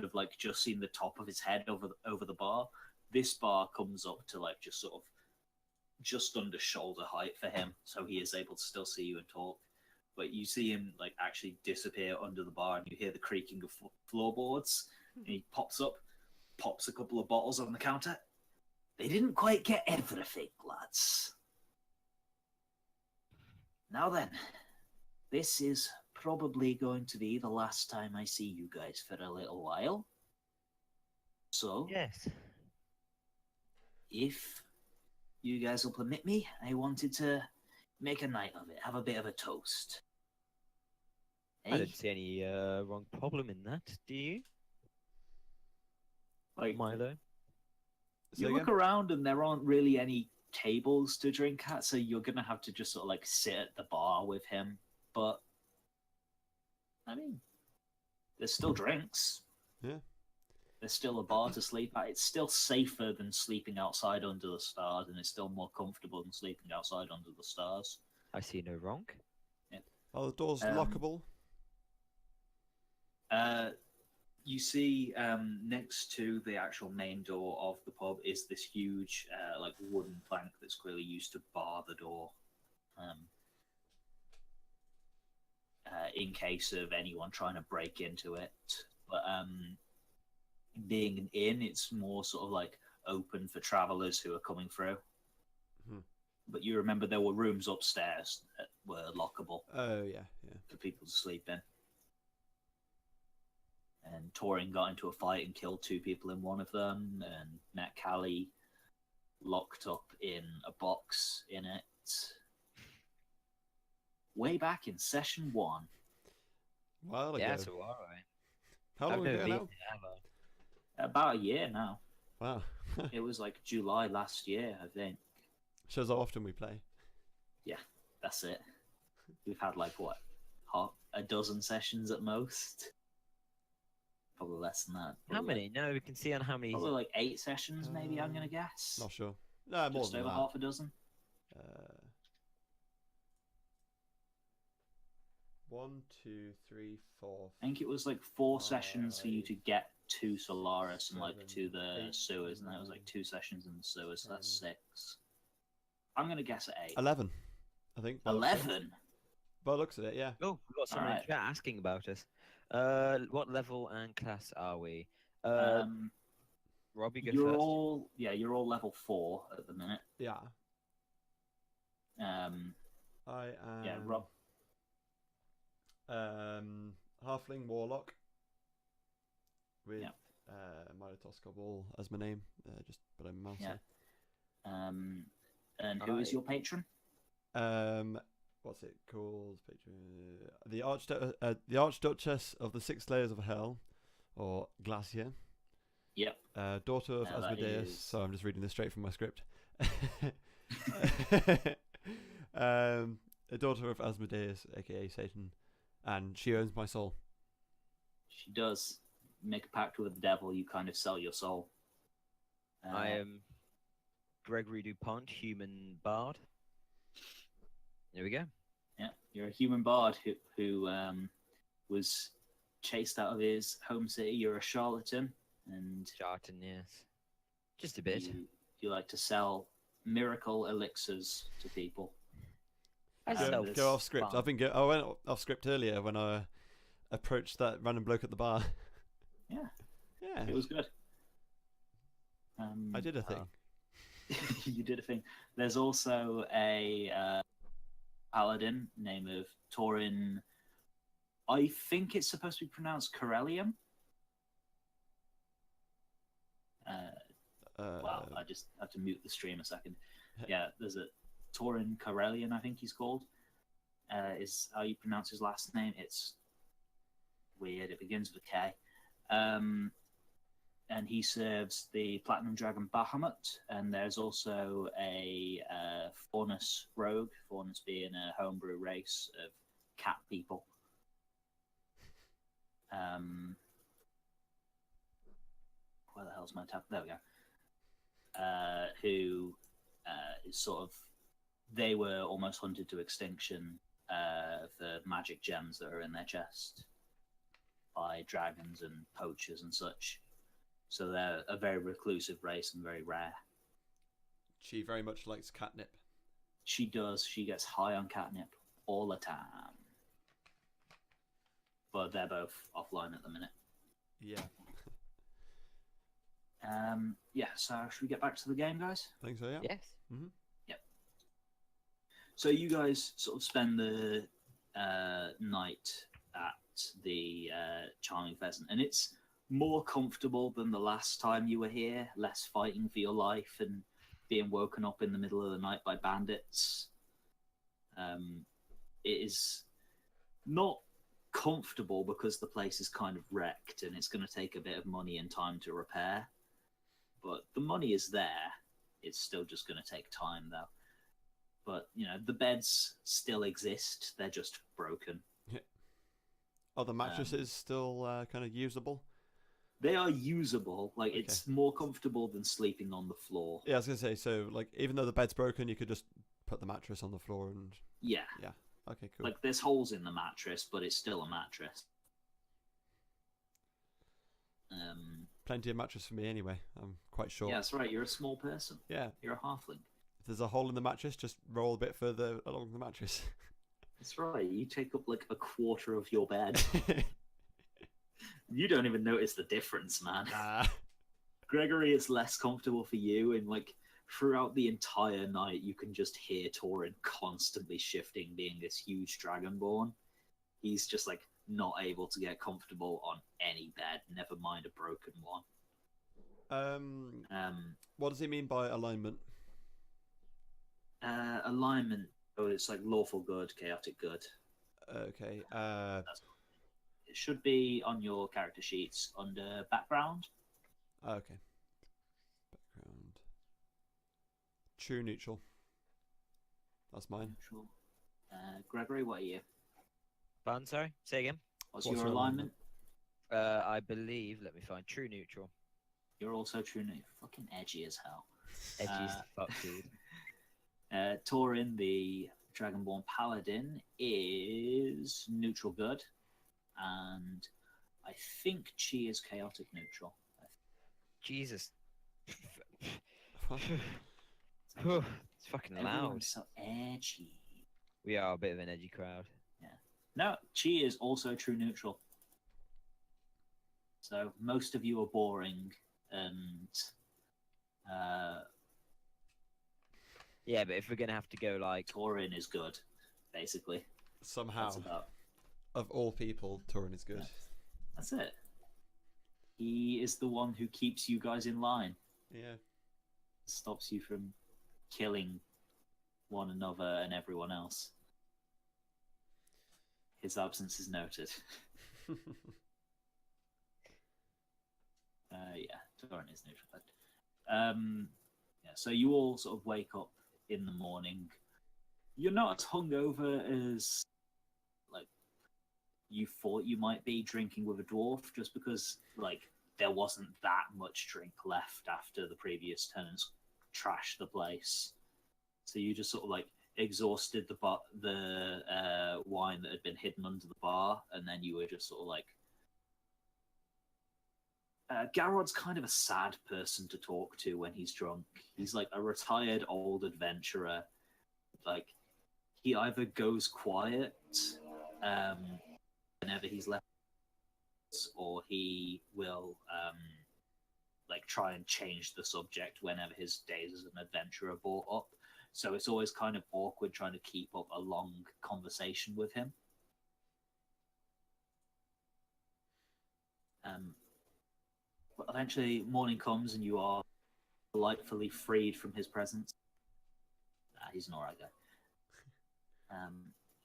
have like just seen the top of his head over the bar. This bar comes up to like just under shoulder height for him, so he is able to still see you and talk. But you see him like actually disappear under the bar, and you hear the creaking of floorboards. And he pops up, pops a couple of bottles on the counter. They didn't quite get everything, lads. Now then, this is probably going to be the last time I see you guys for a little while. So, yes, if you guys will permit me, I wanted to Make a night of it. Have a bit of a toast. I Eh? don't see any wrong problem in that. Do you, Like, Milo? Say you look again? around and there aren't really any tables to drink at, so you're gonna have to just sort of like sit at the bar with him. But I mean, there's still drinks. Yeah. There's still a bar to sleep at. It's still safer than sleeping outside under the stars, and it's still more comfortable than sleeping outside under the stars. I see no wrong. Are the doors Um, lockable? You see, next to the actual main door of the pub is this huge, like wooden plank that's clearly used to bar the door, in case of anyone trying to break into it. But being an inn, it's more sort of like open for travelers who are coming through. Hmm. But you remember there were rooms upstairs that were lockable Oh yeah, yeah. for people to sleep in. And Torin got into a fight and killed 2 people in one of them, and met Callie locked up in a box in it. Way back in session 1. While Yeah, ago. so alright. How long ago now? About a year now. Wow. It was like July last year, I think. Shows how often we play. That's it. We've had like, what, a dozen sessions at most? Probably less than that. How Probably many? No, we can see on how many. Probably like 8 sessions, maybe, I'm going to guess. Not sure. No, more Just than over that. half a dozen. 1, 2, 3, 4. I think it was like 4 sessions for you to get to Solaris and like to the 8, sewers, and that was like 2 sessions in the sewers, so that's 6. I'm gonna guess at 8. 11, I think. by the looks of it. 11? By the looks of it, yeah. Oh, we've got someone Alright. in chat asking about us. What level and class are we? Robbie, go You're first. you're all level 4 at the minute. Yeah. I am. Yeah, Rob. Halfling Warlock. With Yeah. Milo Toscoball as my name. Just below my mouse. Yeah. here. And who is your patron? What's it called? The Archduchess of the 6 Layers of Hell, or Glacier. Yep. Daughter of Now that Asmodeus. is- So I'm just reading this straight from my script. A daughter of Asmodeus, aka Satan, and she owns my soul. She does. Make a pact with the devil, you kind of sell your soul. I am Gregory DuPont, human bard. There we go. Yeah, you're a human bard who was chased out of his home city. You're a charlatan, and Jarton, yes. Just a bit. you like to sell miracle elixirs to people. I Go- sell this Go off script. farm. I went off script earlier when I approached that random bloke at the bar. Yeah, Yeah, it was good. I did a thing. You did a thing. There's also a paladin named of Torin. I think it's supposed to be pronounced Corellium. Wow, I just have to mute the stream a second. Yeah, there's a Torin Corellian, I think he's called. Is how you pronounce his last name. It's weird. It begins with a K. And he serves the Platinum Dragon Bahamut, and there's also a Faunus rogue, Faunus being a homebrew race of cat people. Where the hell's my tab? There we go. Who is sort of, they were almost hunted to extinction for magic gems that are in their chest by dragons and poachers and such. So they're a very reclusive race and very rare. She very much likes catnip. She does. She gets high on catnip all the time. But they're both offline at the minute. Yeah, Yeah, so should we get back to the game, guys? I think so. Yeah. Yes. So you guys sort of spend the night at the Charming Pheasant, and it's more comfortable than the last time you were here. Less fighting for your life and being woken up in the middle of the night by bandits. It is not comfortable because the place is kind of wrecked and it's going to take a bit of money and time to repair. But the money is there. It's still just going to take time, though. But, you know, the beds still exist. They're just broken. Are the mattresses still kind of usable? They are usable. Like, Okay. It's more comfortable than sleeping on the floor. Yeah, I was going to say, so, like, even though the bed's broken, you could just put the mattress on the floor and... Yeah. Yeah. Okay, cool. Like, there's holes in the mattress, but it's still a mattress. Plenty of mattress for me anyway. I'm quite short. Yeah, that's right. You're a small person. Yeah. You're a halfling. If there's a hole in the mattress, just roll a bit further along the mattress. That's right. You take up like a quarter of your bed. You don't even notice the difference, man. Gregory is less comfortable for you, and like throughout the entire night, you can just hear Torin constantly shifting, being this huge dragonborn. He's just like not able to get comfortable on any bed, never mind a broken one. What does he mean by alignment? Alignment. Oh, it's like lawful good, chaotic good. Okay. It should be on your character sheets under background. Okay. Background. True neutral. That's mine. Neutral. Gregory, what are you? Pardon, sorry? Say again? What's your alignment? I believe, let me find true neutral. You're also true neutral. Fucking edgy as hell. Edgy as fuck, dude. Torin, the Dragonborn Paladin, is neutral good. And I think Chie is chaotic neutral. Jesus. What? It's fucking loud. Everyone's so edgy. We are a bit of an edgy crowd. No, Chie is also true neutral. So most of you are boring and Yeah, but if we're gonna have to go like Torin is good, basically. Somehow, That's about. of all people, Torin is good. Yeah. That's it. He is the one who keeps you guys in line. Yeah. Stops you from killing one another and everyone else. His absence is noted. Yeah, Torin is neutral. Yeah, so you all sort of wake up in the morning. You're not as hungover as like you thought you might be drinking with a dwarf, just because like there wasn't that much drink left after the previous tenants trashed the place. So you just sort of like exhausted the wine that had been hidden under the bar, and then you were just sort of like. Garod's kind of a sad person to talk to when he's drunk. He's like a retired old adventurer. Like, he either goes quiet whenever he's left, or he will like try and change the subject whenever his days as an adventurer are brought up. So it's always kind of awkward trying to keep up a long conversation with him. But eventually, morning comes and you are delightfully freed from his presence. He's an alright guy.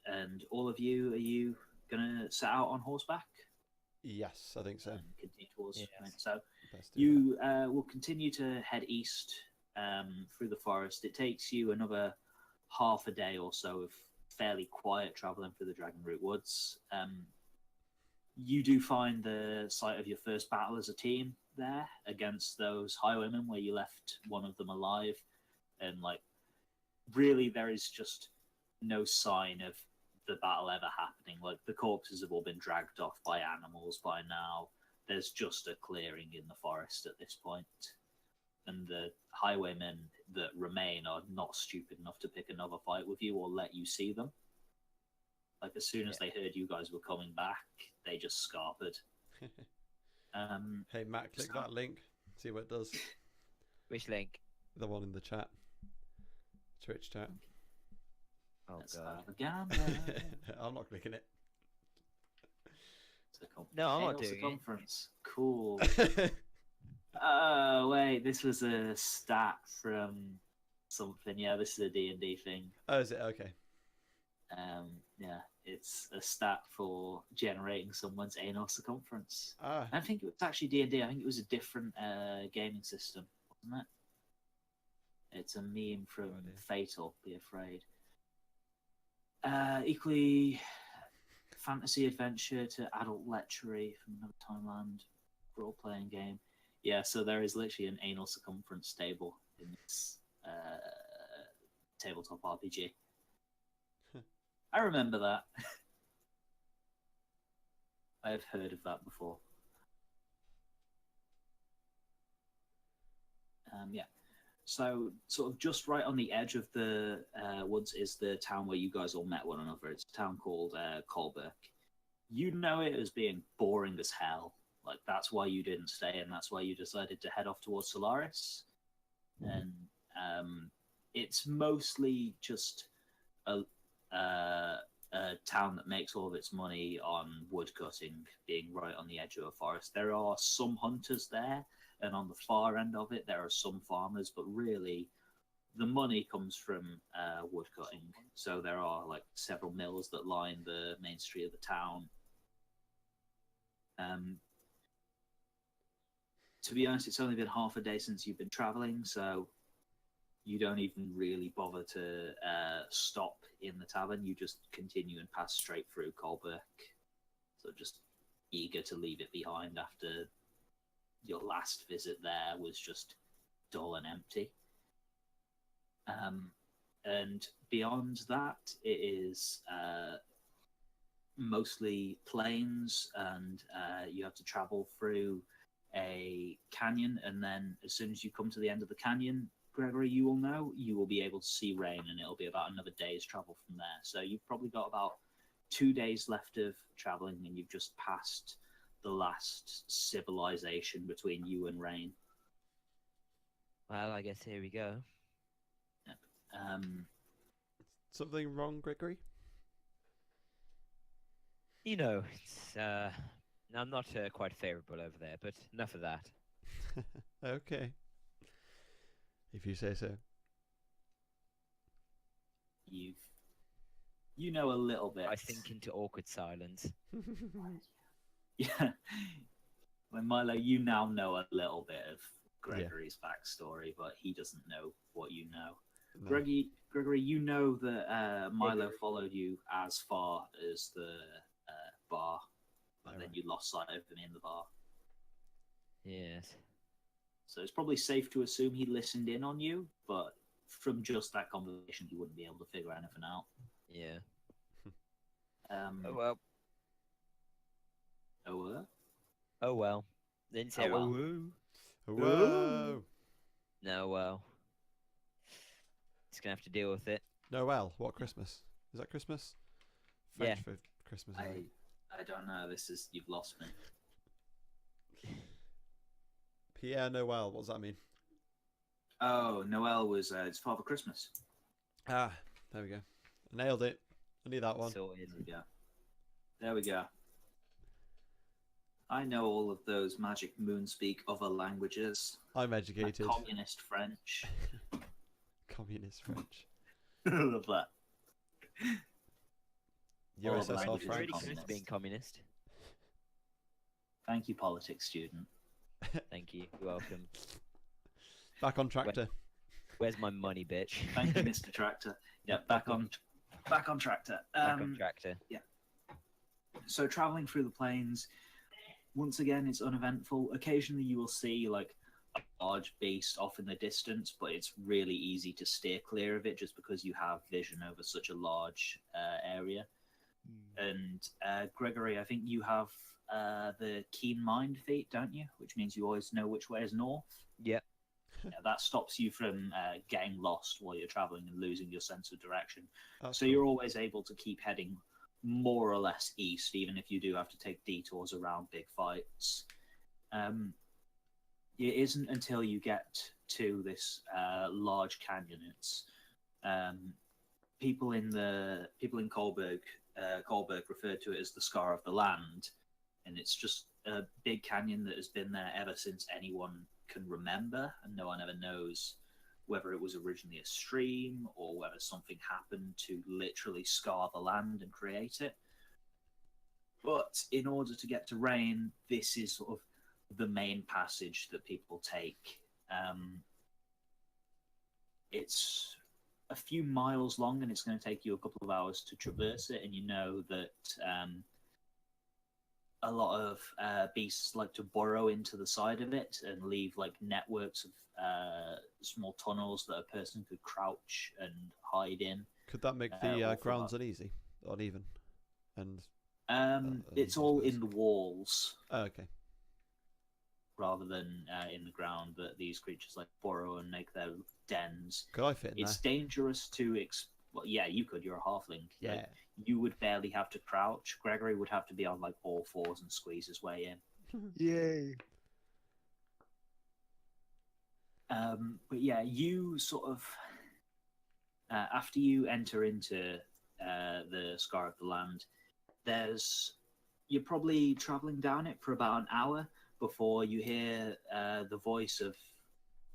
And all of you, are you gonna set out on horseback? Yes, I think so. Continue towards. Yes. Right, so Best do you will continue to head east through the forest. It takes you another half a day or so of fairly quiet traveling through the Dragonroot Woods. You do find the site of your first battle as a team there against those highwaymen, where you left one of them alive, and like really there is just no sign of the battle ever happening. Like the corpses have all been dragged off by animals by now. There's just a clearing in the forest at this point, and the highwaymen that remain are not stupid enough to pick another fight with you or let you see them. Like, as soon as they heard you guys were coming back, they just scarpered. Hey, Matt, click that link. See what it does. Which link? The one in the chat. Twitch chat. Oh Let's god. have a gander. I'm not clicking it. No, I'm not Chaos doing it. Circumference. Cool. Oh, wait, this was a stat from something. Yeah, this is a D&D thing. Oh, is it? Okay. Yeah, it's a stat for generating someone's anal circumference. Ah, I don't think it was actually D&D. I think it was a different gaming system, wasn't it? It's a meme from idea. Fatal. Be afraid. Equally, fantasy adventure to adult lechery from another timeland role-playing game. Yeah, so there is literally an anal circumference table in this tabletop RPG. I remember that. I've heard of that before. Yeah. So, sort of just right on the edge of the woods is the town where you guys all met one another. It's a town called Kolberg. You know it as being boring as hell. Like, that's why you didn't stay, and that's why you decided to head off towards Solaris. And it's mostly just a town that makes all of its money on woodcutting, being right on the edge of a forest. There are some hunters there, and on the far end of it, there are some farmers, but really, the money comes from woodcutting. So there are like several mills that line the main street of the town. To be honest, it's only been half a day since you've been traveling, so you don't even really bother to stop in the tavern. You just continue and pass straight through Kolberg. So just eager to leave it behind after your last visit there was just dull and empty. And beyond that, it is mostly plains, and you have to travel through a canyon, and then as soon as you come to the end of the canyon, Gregory, you will know, you will be able to see Rein, and it'll be about another day's travel from there. So you've probably got about 2 days left of traveling, and you've just passed the last civilization between you and Rein. Well, I guess here we go. something wrong, Gregory? You know, it's I'm not quite favourable over there, but enough of that. Okay. If you say so. You know a little bit. I sink into awkward silence. Yeah. When Milo, you now know a little bit of Gregory's backstory, but he doesn't know what you know. No. Gregory, you know that Milo followed you as far as the bar, but then you lost sight of him in the bar. Yes. So it's probably safe to assume he listened in on you, but from just that conversation, you wouldn't be able to figure anything out. Yeah. Oh well. Oh well. Didn't say well. Whoa! No, well. Just gonna have to deal with it. Noel, what Christmas? Is that Christmas? French Yeah. for Christmas. I think. I don't know. You've lost me. Pierre Noel, what does that mean? Oh, Noel was it's Father Christmas. Ah, there we go. Nailed it. I knew that one. Sorted. There we go. I know all of those magic moonspeak other languages. I'm Like educated. communist French. Communist French. I love that. All of the USSR languages are It's really France. close to being communist. Thank you, politics student. Thank you. You're welcome. Back on tractor. Where's my money, bitch? Thank you, Mr. Tractor. Yeah, back on tractor. Back on tractor. So traveling through the plains, once again, it's uneventful. Occasionally, you will see like a large beast off in the distance, but it's really easy to steer clear of it just because you have vision over such a large area. And Gregory, I think you have the keen mind feat, don't you? Which means you always know which way is north. Yep. Yeah, that stops you from getting lost while you're traveling and losing your sense of direction. That's So cool. you're always able to keep heading more or less east, even if you do have to take detours around big fights. It isn't until you get to this large canyon. It's people in Kolberg referred to it as the Scar of the Land, and it's just a big canyon that has been there ever since anyone can remember, and no one ever knows whether it was originally a stream or whether something happened to literally scar the land and create it. But in order to get to Rein, this is sort of the main passage that people take. It's a few miles long, and it's going to take you a couple of hours to traverse it, and you know that a lot of beasts like to burrow into the side of it and leave like networks of small tunnels that a person could crouch and hide in. Could that make the grounds uneven? And it's all in the walls. Oh, okay. Rather than in the ground, that these creatures like burrow and make their dens. Could I fit in It's dangerous to well, yeah, you could. You're a halfling. Yeah. Like, you would barely have to crouch. Gregory would have to be on like all fours and squeeze his way in. Yay. But yeah, you sort of after you enter into the Scar of the Land, you're probably traveling down it for about an hour before you hear the voice of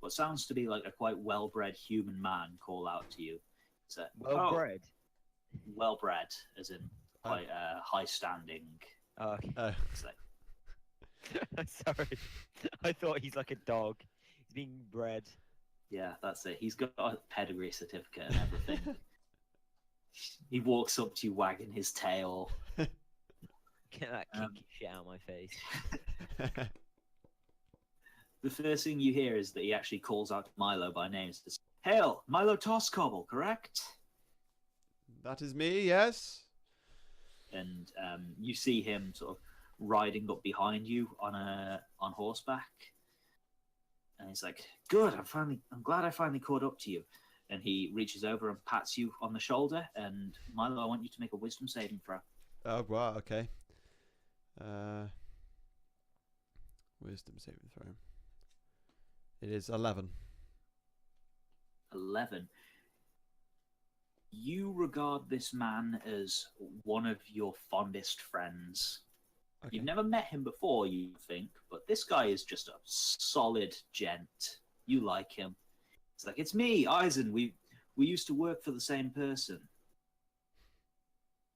what sounds to be like a quite well-bred human man call out to you. It's Well-bred? Well-bred, as in quite high-standing. Oh, okay. It's like, Sorry. I thought he's like a dog. He's being bred. yeah, that's it. He's got a pedigree certificate and everything. He walks up to you wagging his tail. Get that kinky shit out of my face. The first thing you hear is that he actually calls out Milo by name. Says, "Hail, Milo Tosscobble, correct?" That is me, yes. And you see him sort of riding up behind you on horseback. And he's like, "Good, I'm glad I finally caught up to you." And he reaches over and pats you on the shoulder. And Milo, I want you to make a wisdom saving throw. Oh, wow, okay. Wisdom saving throw. It is 11. 11. You regard this man as one of your fondest friends. Okay. You've never met him before, you think, but this guy is just a solid gent. You like him. It's like, "It's me, Aizen. We used to work for the same person."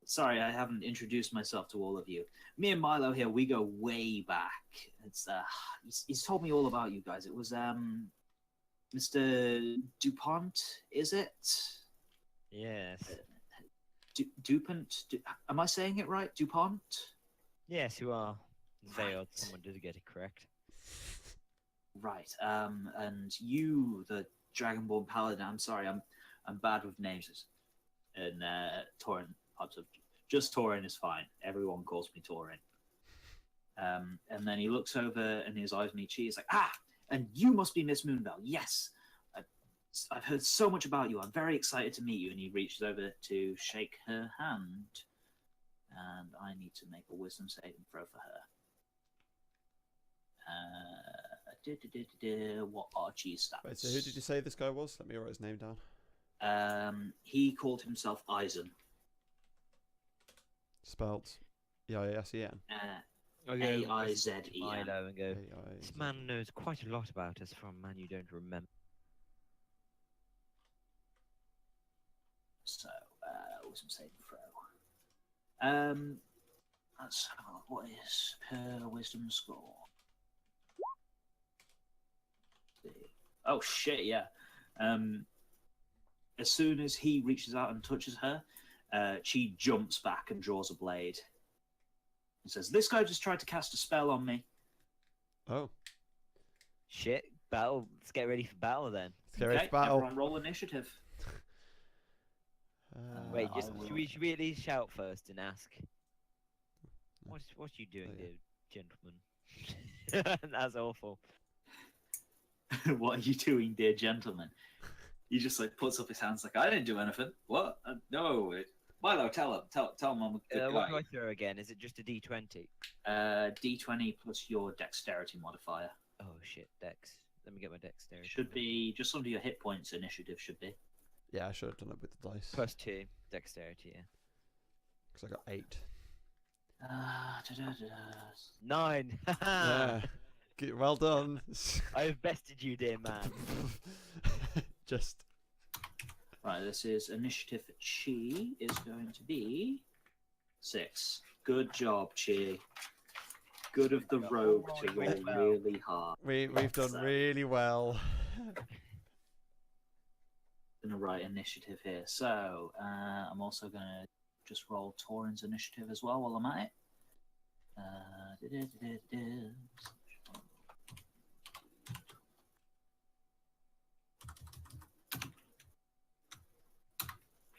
Sorry, I haven't introduced myself to all of you. Me and Milo here, we go way back. It's he's told me all about you guys. It was Mr. Dupont, is it? Yes. Dupont? Am I saying it right? Dupont? Yes, you are. Veiled. Right. Someone did get it correct. Right. And you, the Dragonborn Paladin. I'm sorry, I'm bad with names. And Torin pops up. Just Torin is fine. Everyone calls me Torin. And then he looks over and his eyes meet Chie. He's like, "Ah, and you must be Miss Moonbell. Yes. I've heard so much about you. I'm very excited to meet you." And he reaches over to shake her hand. And I need to make a wisdom saving throw for her. What are Chie's stats? Wait, so who did you say this guy was? Let me write his name down. He called himself Aizen. Spelt E-I-S-E-N. A-I-Z-E-N. Milo and go, A-I-Z. "This man knows quite a lot about us from a man you don't remember." So, wisdom saving throw. Let's have a look. What is her wisdom score? Oh shit! Yeah. As soon as he reaches out and touches her, she jumps back and draws a blade. And says, "This guy just tried to cast a spell on me." Oh. Shit, battle. Let's get ready for battle then. Let's get ready for battle. Everyone roll initiative. Wait, I should will. we at least shout first and ask? What you doing, Oh, yeah. dear gentleman? That's awful. What are you doing, dear gentleman? He just like puts up his hands like, "I didn't do anything." What? No. Milo, tell him. Tell him I'm a good What do guy. I throw again? Is it just a D20? D20 plus your dexterity modifier. Oh shit, Dex. Let me get my dexterity. Should be just under your hit points. Initiative should be. Yeah, I should have done it with the dice. +2 dexterity. Yeah. Because I got 8. 9. Yeah. Well done. I have bested you, dear man. Just Right, this is initiative for Chie is going to be 6. Good job, Chie. Good of the rogue to roll really hard. we've done So- really well. Gonna write initiative here. So I'm also gonna just roll Torin's initiative as well while I'm at it.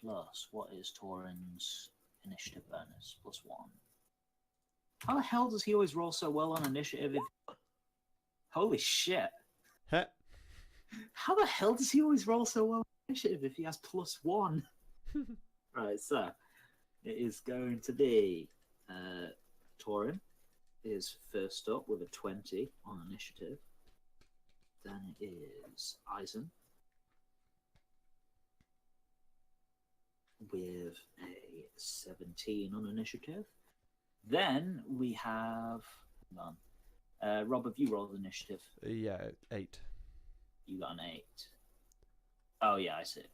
Plus, what is Torin's initiative bonus? +1. How the hell does he always roll so well on initiative? Holy shit! Heh. How the hell does he always roll so well on initiative if he has +1? Right, so it is going to be Torin is first up with a 20 on initiative. Then it is Aizen with a 17 on initiative. Then we have, hang on, Rob, have you rolled initiative? Yeah, 8. You got an 8. Oh yeah, I see.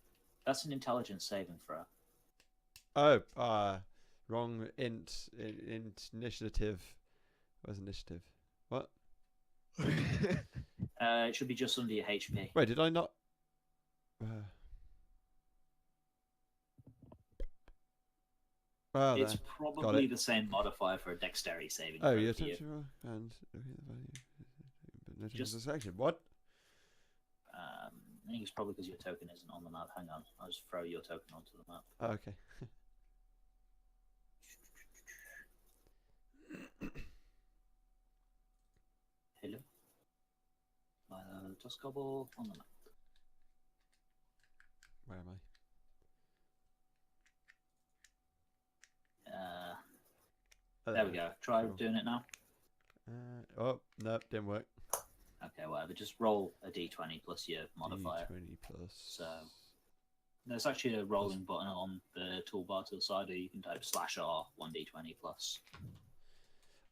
That's an intelligence saving throw. Oh, wrong int initiative. Where's initiative? What? It should be just under your HP. Wait, did I not? Oh, It's there. probably it. the same modifier for a dexterity saving Oh, throw yeah, for you. attention roll and looking at the value. But Just- notice the section. What? I think it's probably because your token isn't on the map. Hang on, I'll just throw your token onto the map. Oh, okay. Hello. Just gobble on the map. Where am I? There we go. Try Cool. doing it now. Oh, no, didn't work. Okay, whatever. Just roll a d20 plus your modifier. D20 plus. So there's actually a rolling button on the toolbar to the side, or you can type /R 1d20 plus.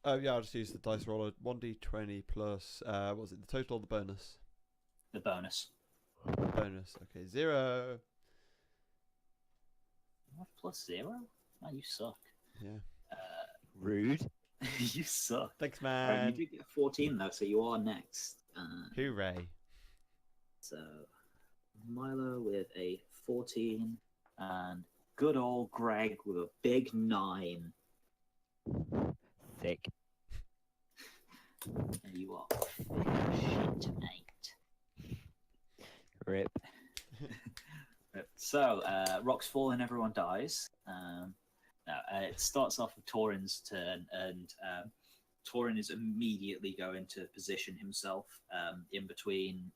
Oh, yeah, I'll just use the dice roller. 1d20 plus. What was it? The total or the bonus? The bonus. Bonus. Okay, 0. What, +0? Man, you suck. Yeah. Rude. You suck. Thanks, Right, man. you did get 14 though, so you are next. Hooray. So Milo with a 14, and good old Greg with a big 9. Thick. And you are shit, mate. Rip. So, rocks fall and everyone dies. Now, it starts off with Torin's turn, and Torin is immediately going to position himself in between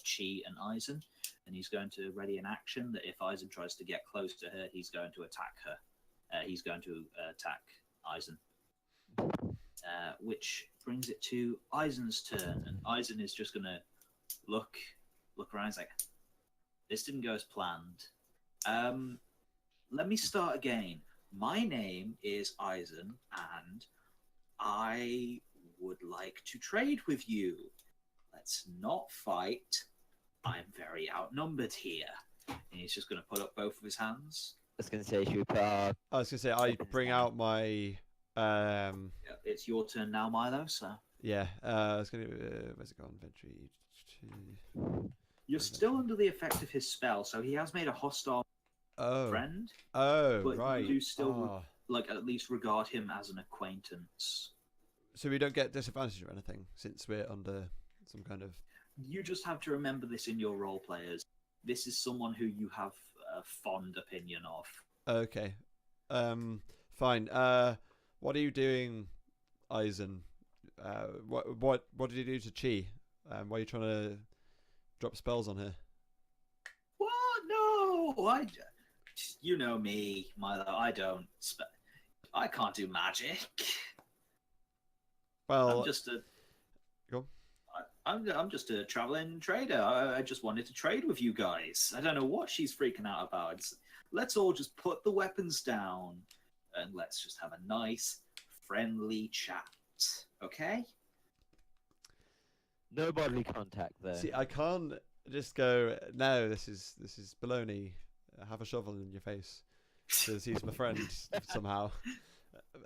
Chie and Aizen, and he's going to ready an action that if Aizen tries to get close to her, he's going to attack her. He's going to attack Aizen. Which brings it to Aizen's turn, and Aizen is just going to look around. He's like, this didn't go as planned. Let me start again. My name is Aizen, and I would like to trade with you. Let's not fight. I'm very outnumbered here. And he's just going to put up both of his hands. I was going to say, should we put our... I was going to say, I bring out my. Yeah, it's your turn now, Milo. So Yeah, I was going to. Where's it gone? Inventory. you're still under the effect of his spell, so he has made a hostile Oh. friend, Oh, but right. you do still Ah. like at least regard him as an acquaintance. So we don't get disadvantage or anything since we're under some kind of. You just have to remember this in your role players. This is someone who you have a fond opinion of. Okay. Fine. What are you doing, Aizen? What did you do to Chie? Why are you trying to drop spells on her? What? No, you know me, Milo. I don't. I can't do magic. Well, I'm just a. Go on. I'm just a traveling trader. I just wanted to trade with you guys. I don't know what she's freaking out about. Let's all just put the weapons down and let's just have a nice, friendly chat. Okay? No bodily contact, though. see, I can't just go, no, this is baloney. Have a shovel in your face. Because he's my friend somehow.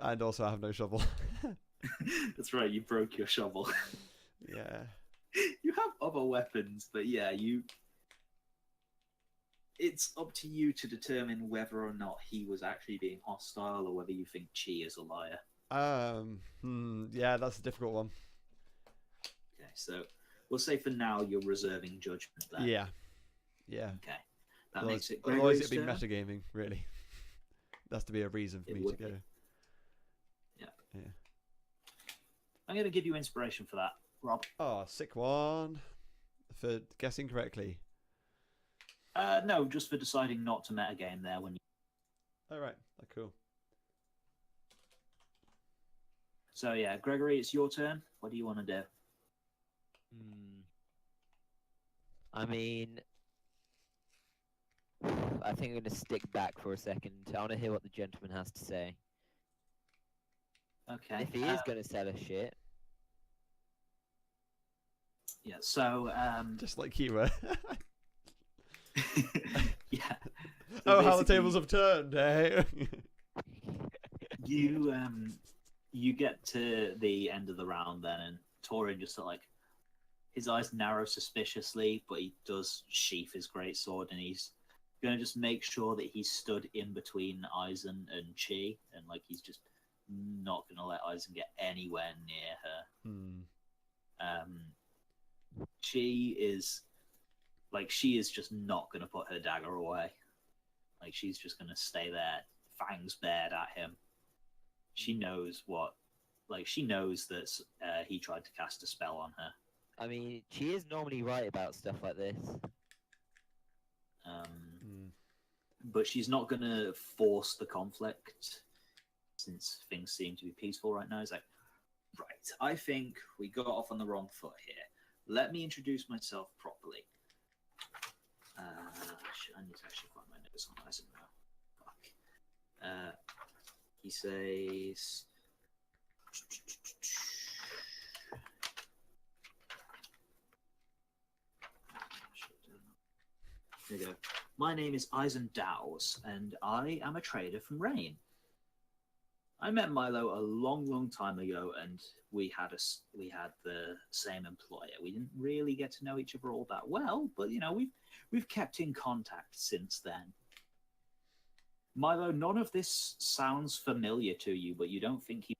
And also I have no shovel. That's right, you broke your shovel. Yeah. You have other weapons, but yeah, it's up to you to determine whether or not he was actually being hostile or whether you think Chie is a liar. Yeah, that's a difficult one. Okay, so we'll say for now you're reserving judgment then. Yeah. Okay. That Otherwise, makes it otherwise Gregory's it'd be turn. metagaming, really. There has to be a reason for It me would to go. be. Yeah. Yeah. I'm going to give you inspiration for that, Rob. Oh, sick one. For guessing correctly. No, just for deciding not to metagame there when you... Alright, cool. So yeah, Gregory, it's your turn. What do you want to do? I mean, I think I'm going to stick back for a second. I want to hear what the gentleman has to say. Okay. If he is going to sell us shit. Yeah, so... Just like you were. yeah. Oh, how the basically, tables have turned, eh? You get to the end of the round then, and Torin just sort of like... His eyes narrow suspiciously, but he does sheath his greatsword, and he's going to just make sure that he's stood in between Aizen and Chie, and like he's just not going to let Aizen get anywhere near her. Chie is just not going to put her dagger away. Like she's just going to stay there, fangs bared at him. She knows that he tried to cast a spell on her. I mean, she is normally right about stuff like this. But she's not going to force the conflict since things seem to be peaceful right now. It's like, right, I think we got off on the wrong foot here. Let me introduce myself properly. I need to actually find my notes on Aizen now. Fuck. He says... There you go. My name is Aizen Dowes, and I am a trader from Rein. I met Milo a long time ago, and we had the same employer. We didn't really get to know each other all that well, but you know we've kept in contact since then. Milo, none of this sounds familiar to you, but you don't think he.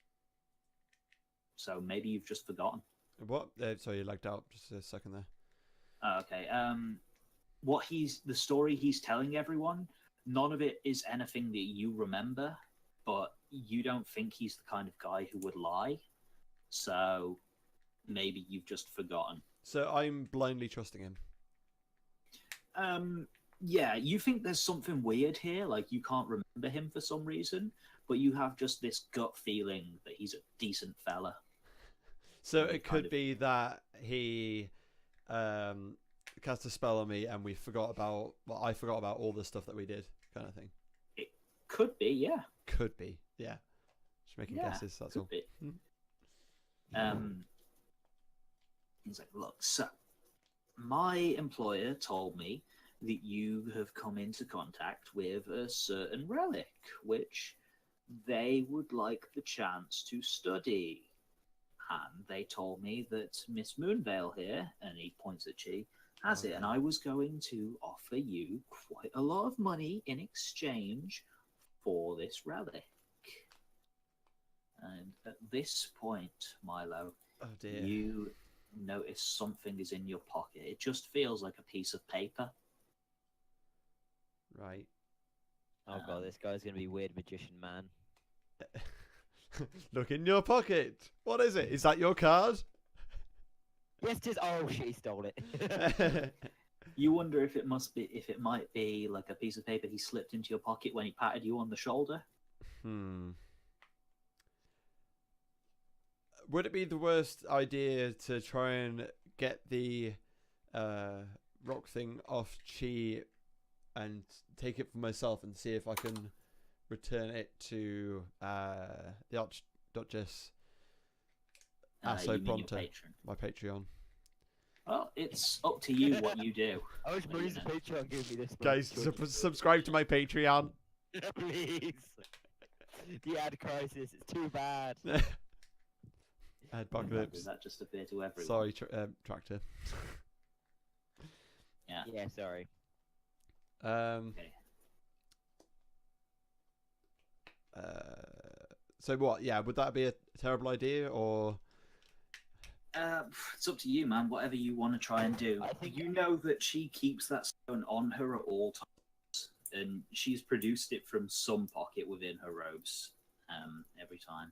So maybe you've just forgotten. What? Sorry, you lagged out just a second there. Okay. The story he's telling everyone, none of it is anything that you remember, but you don't think he's the kind of guy who would lie. So maybe you've just forgotten. So I'm blindly trusting him. Yeah, you think there's something weird here, like you can't remember him for some reason, but you have just this gut feeling that he's a decent fella. So it could be that he cast a spell on me and I forgot about all the stuff that we did, kind of thing. It could be, yeah. Could be, yeah. Just making guesses, that's all. Be. He's like, look, so my employer told me that you have come into contact with a certain relic, which they would like the chance to study. And they told me that Miss Moonvale here, and he points at Chie, has it, and I was going to offer you quite a lot of money in exchange for this relic. And at this point, Milo, you notice something is in your pocket. It just feels like a piece of paper. Right. Oh god, this guy's going to be weird magician man. Look in your pocket. What is it? Is that your card? Yes, it is. Oh, shit, he stole it. You wonder if it might be like a piece of paper he slipped into your pocket when he patted you on the shoulder. Would it be the worst idea to try and get the rock thing off Chie and take it for myself and see if I can return it to the Archduchess You mean your Pronto, patron. my Patreon? Well, it's up to you what you do. How much money does Patreon give me this month? Guys, subscribe to my Patreon. Please. The ad crisis, it's too bad. Apocalypse. Does that just appear to everyone? Sorry, Tractor. Yeah. Yeah, sorry. Okay. So what? Yeah, would that be a terrible idea, or? It's up to you, man. Whatever you want to try and do. I think- You know that she keeps that stone on her at all times, and she's produced it from some pocket within her robes every time.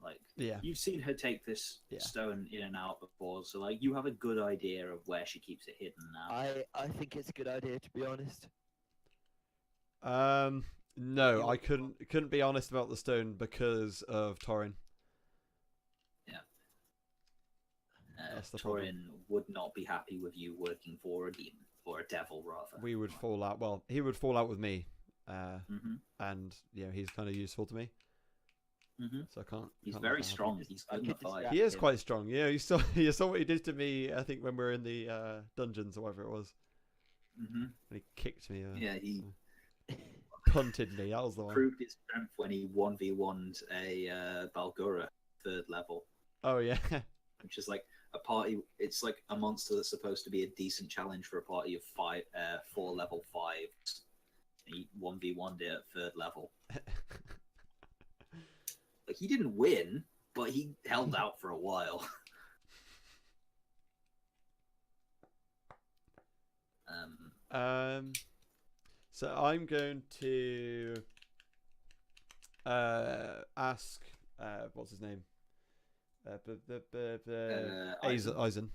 Like, Yeah. you've seen her take this Yeah. stone in and out before, so like you have a good idea of where she keeps it hidden now. I think it's a good idea, to be honest. No, I couldn't be honest about the stone because of Torin. That's the problem. Torin would not be happy with you working for a demon, or a devil rather. We would fall out. Well, he would fall out with me, Mm-hmm. and he's kind of useful to me, Mm-hmm. so I can't. He's can't very let that strong. happen. He's I good in the could fight. distract- He is him. quite strong. Yeah, you saw what he did to me. I think when we were in the dungeons or whatever it was, Mm-hmm. and he kicked me. Yeah, he Punted me. That was the one. proved his strength when he 1v1'd a Balgura 3rd level, Oh yeah. which is like a party. It's like a monster that's supposed to be a decent challenge for a party of 4 level 5s. He 1v1'd it at 3rd level. Like, he didn't win, but he held out for a while. So I'm going to ask what's his name? Aizen.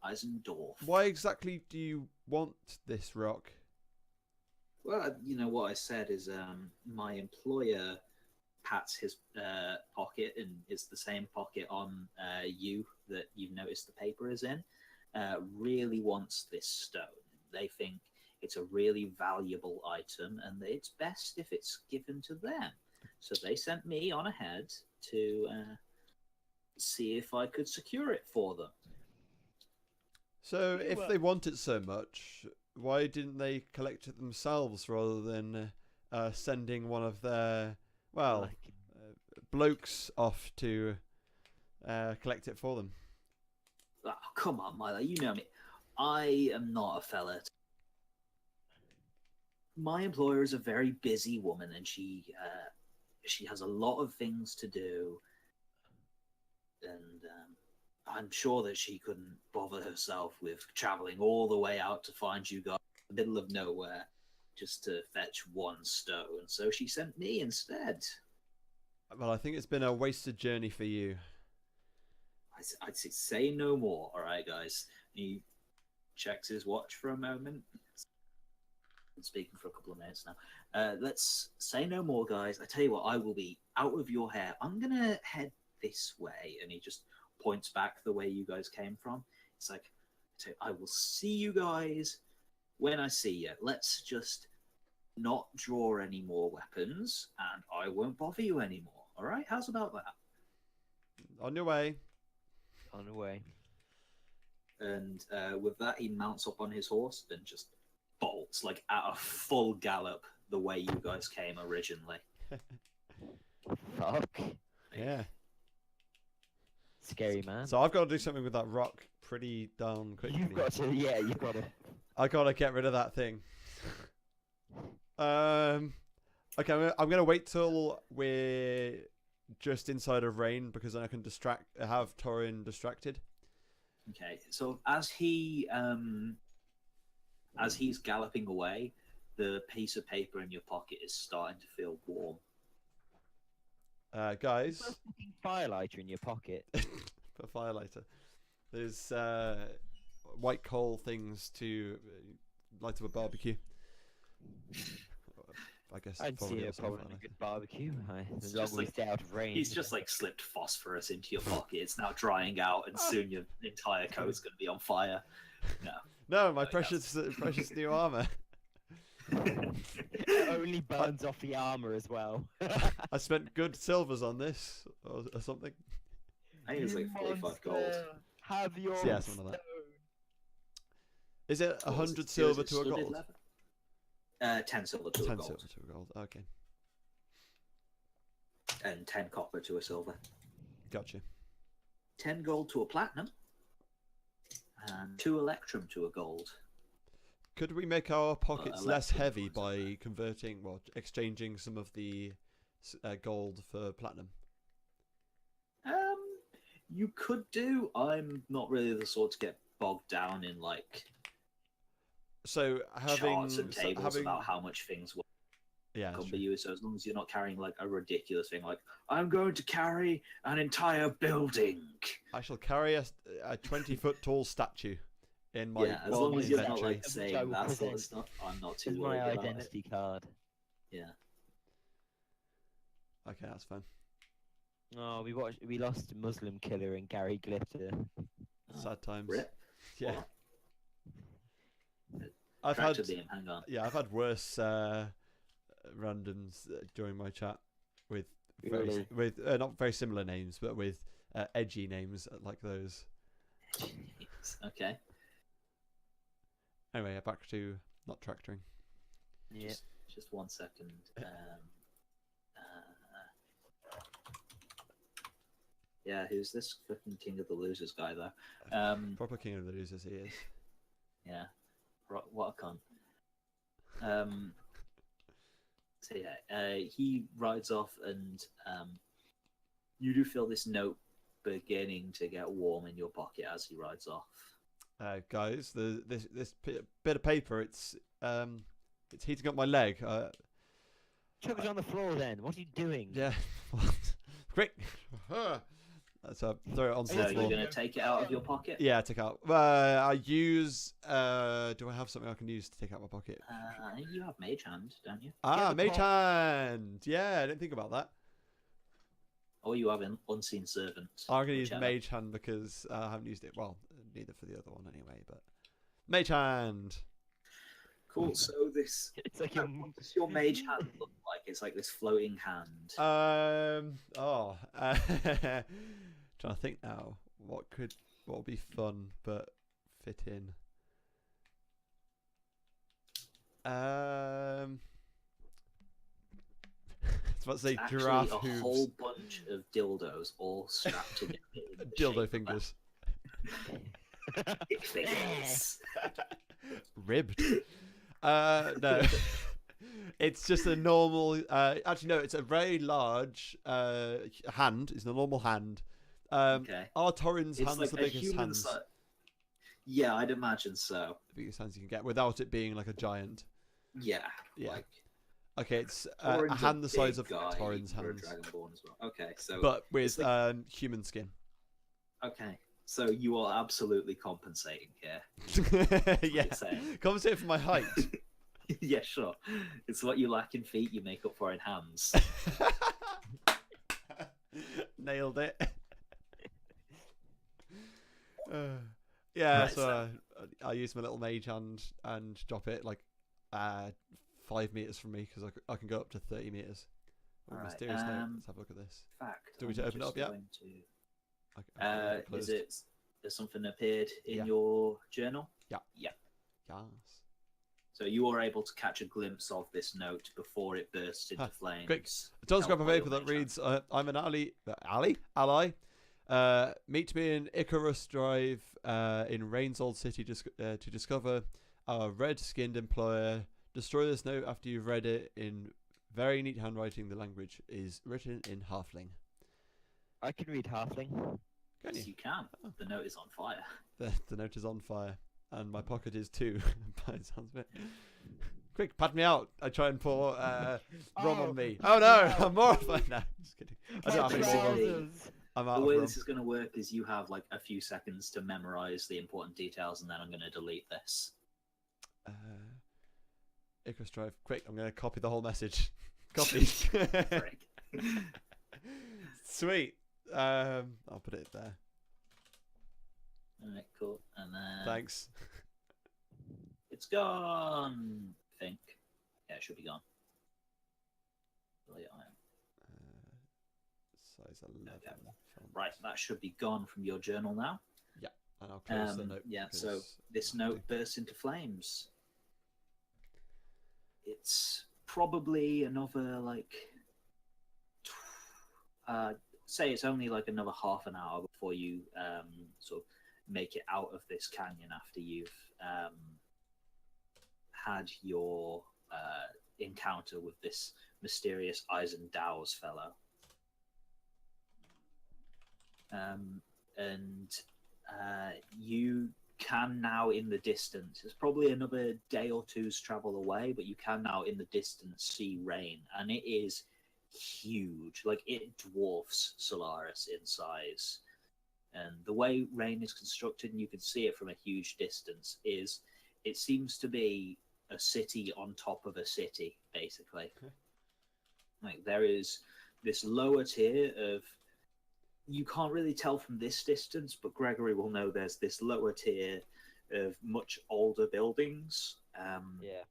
Eisendorf. Why exactly do you want this rock? Well, you know what I said is my employer pats his pocket, and it's the same pocket on you that you've noticed the paper is in. Really wants this stone. They think it's a really valuable item, and it's best if it's given to them. So they sent me on ahead to see if I could secure it for them. So if they want it so much, why didn't they collect it themselves rather than sending one of their blokes off to collect it for them? Oh, come on, Milo, you know me. I am not a fella. My employer is a very busy woman, and she has a lot of things to do, and I'm sure that she couldn't bother herself with traveling all the way out to find you guys in the middle of nowhere just to fetch one stone. So she sent me instead. Well, I think it's been a wasted journey for you. I'd say no more. All right, guys. He checks his watch for a moment. Been speaking for a couple of minutes now. Let's say no more, guys. I tell you what, I will be out of your hair. I'm gonna head this way, and he just points back the way you guys came from. It's like, I will see you guys when I see you. Let's just not draw any more weapons, and I won't bother you anymore. All right? How's about that? On your way. On the way. And with that, he mounts up on his horse and just bolts, like at a full gallop, the way you guys came originally. Fuck. Yeah. Scary man. So I've got to do something with that rock pretty darn quickly. You've got to, yeah, you've got to. I gotta get rid of that thing. Okay, I'm gonna wait till we're just inside of Rein because then I can have Torin distracted. Okay, so as he's galloping away, the piece of paper in your pocket is starting to feel warm. Guys, Put a fucking firelighter in your pocket. put a fire lighter. There's white coal things to light up a barbecue. I guess I'd probably see a also problem fire in a lighter. good barbecue. It's As long just as we like- stay out of range. He's just like slipped phosphorus into your pocket. It's now drying out, and soon your entire coat's going to be on fire. No. No, my Like precious new armor. It only burns off the armor as well. I spent good silvers on this or something. I think it's like 45 gold. Have your Yeah, something like that. stone. Is it What was 100 it? silver Was it to a studded gold? leather? 10 silver to a 10 gold. silver to a gold. Okay, And 10 copper to a silver. gotcha. 10 gold to a platinum. And 2 electrum to a gold. Could we make our pockets less electrum heavy points, by okay. converting, well, exchanging some of the gold for platinum? You could do. I'm not really the sort to get bogged down in like So charts and tables about how much things will yeah, that's come true. to you. So as long as you're not carrying like a ridiculous thing, like I'm going to carry an entire building. I shall carry a 20-foot tall statue in my As long as you're not inventory. like saying that sort of stuff, I'm not too Here's worried my about it. identity card. Yeah. Okay, that's fine. Oh, we lost Muslim killer and Gary Glitter. Sad times. Rip. Yeah, What? I've Tractor had beam, hang on. I've had worse randoms during my chat with Really? with not very similar names, but with edgy names like those. Okay. Anyway, back to not tractoring. Yeah. Just 1 second. Yeah, who's this fucking King of the Losers guy though? Proper king of the losers, he is. Yeah. What a cunt. So yeah, he rides off, and you do feel this note beginning to get warm in your pocket as he rides off. Guys, this bit of paper, it's heating up my leg. Chuck it on the floor then. What are you doing? Yeah, quick. So throw it onto So the you're floor. gonna take it out of your pocket? Yeah, take out. I use. Do I have something I can use to take out my pocket? I think you have Mage Hand, don't you? Ah, the mage pot. hand. Yeah, I didn't think about that. Or you have an Unseen Servant. I'm gonna use whichever. mage hand because I haven't used it. Well, neither for the other one anyway. But mage hand. Cool. So this. It's like your What does your Mage Hand look like? It's like this floating hand. Trying to think now. What would be fun but fit in? I was about to say It's actually giraffe a hooves. whole bunch of dildos all strapped together. in the shape Dildo of fingers. a dick fingers. Ribbed. No. It's just a normal. Actually, no. It's a very large hand. It's a normal hand. Okay. Are Torrin's It's hands like the a biggest human hands? size. Yeah, I'd imagine so. The biggest hands you can get without it being like a giant. Yeah. Yeah. Like, Okay, it's a Torrin's hand the size big of guy Torrin's for a hands, Dragonborn as well. Okay, so but with it's like- human skin. okay, so you are absolutely compensating here. Yeah, you're saying. compensate for my height. Yeah, sure. It's what you lack in feet, you make up for in hands. Nailed it. Yeah, Right, so I use my little mage hand and drop it like 5 meters from me because I can go up to 30 meters. Oh, Alright, mysterious note. Let's have a look at this. Fact. Do we I'm open it up just yet? going Okay, Is closed. it? Has something appeared in Yeah. your journal? Yes. So you are able to catch a glimpse of this note before it bursts into flames. quick. John's grab a Help by your paper that mage hand. reads, I'm an ally. Meet me in Icarus Drive in Rain's Old City to discover our red-skinned employer. Destroy this note after you've read it in very neat handwriting. The language is written in Halfling. I can read halfling. Can Yes, you? you can. The note is on fire. The note is on fire, and my pocket is too, by the sounds of it. Quick, pat me out. I try and pour rum on me. Oh no, I'm mortified now. Just kidding. I don't have any more rum. Trousers. I'm The out of way rum. this is going to work is you have like a few seconds to memorize the important details, and then I'm going to delete this. Icarus Drive. Quick, I'm going to copy the whole message. Copy. Frick. Sweet. I'll put it there. Alright, cool. And then Thanks. it's gone. I think. Yeah, it should be gone. Delete item. Size 11. Okay. font. Right, that should be gone from your journal now. And I'll close the note. Yeah, so because this I note have bursts into flames. It's probably another, like, say it's only like another half an hour before you sort of make it out of this canyon after you've had your encounter with this mysterious Aizen Dao's fellow. And you can now, in the distance, it's probably another day or two's travel away, but you can now in the distance see Rein, and it is huge. Like, it dwarfs Solaris in size. And the way Rein is constructed, and you can see it from a huge distance, is it seems to be a city on top of a city, basically. Okay. Like, there is this lower tier of, you can't really tell from this distance, but Gregory will know there's this lower tier of much older buildings, Yeah.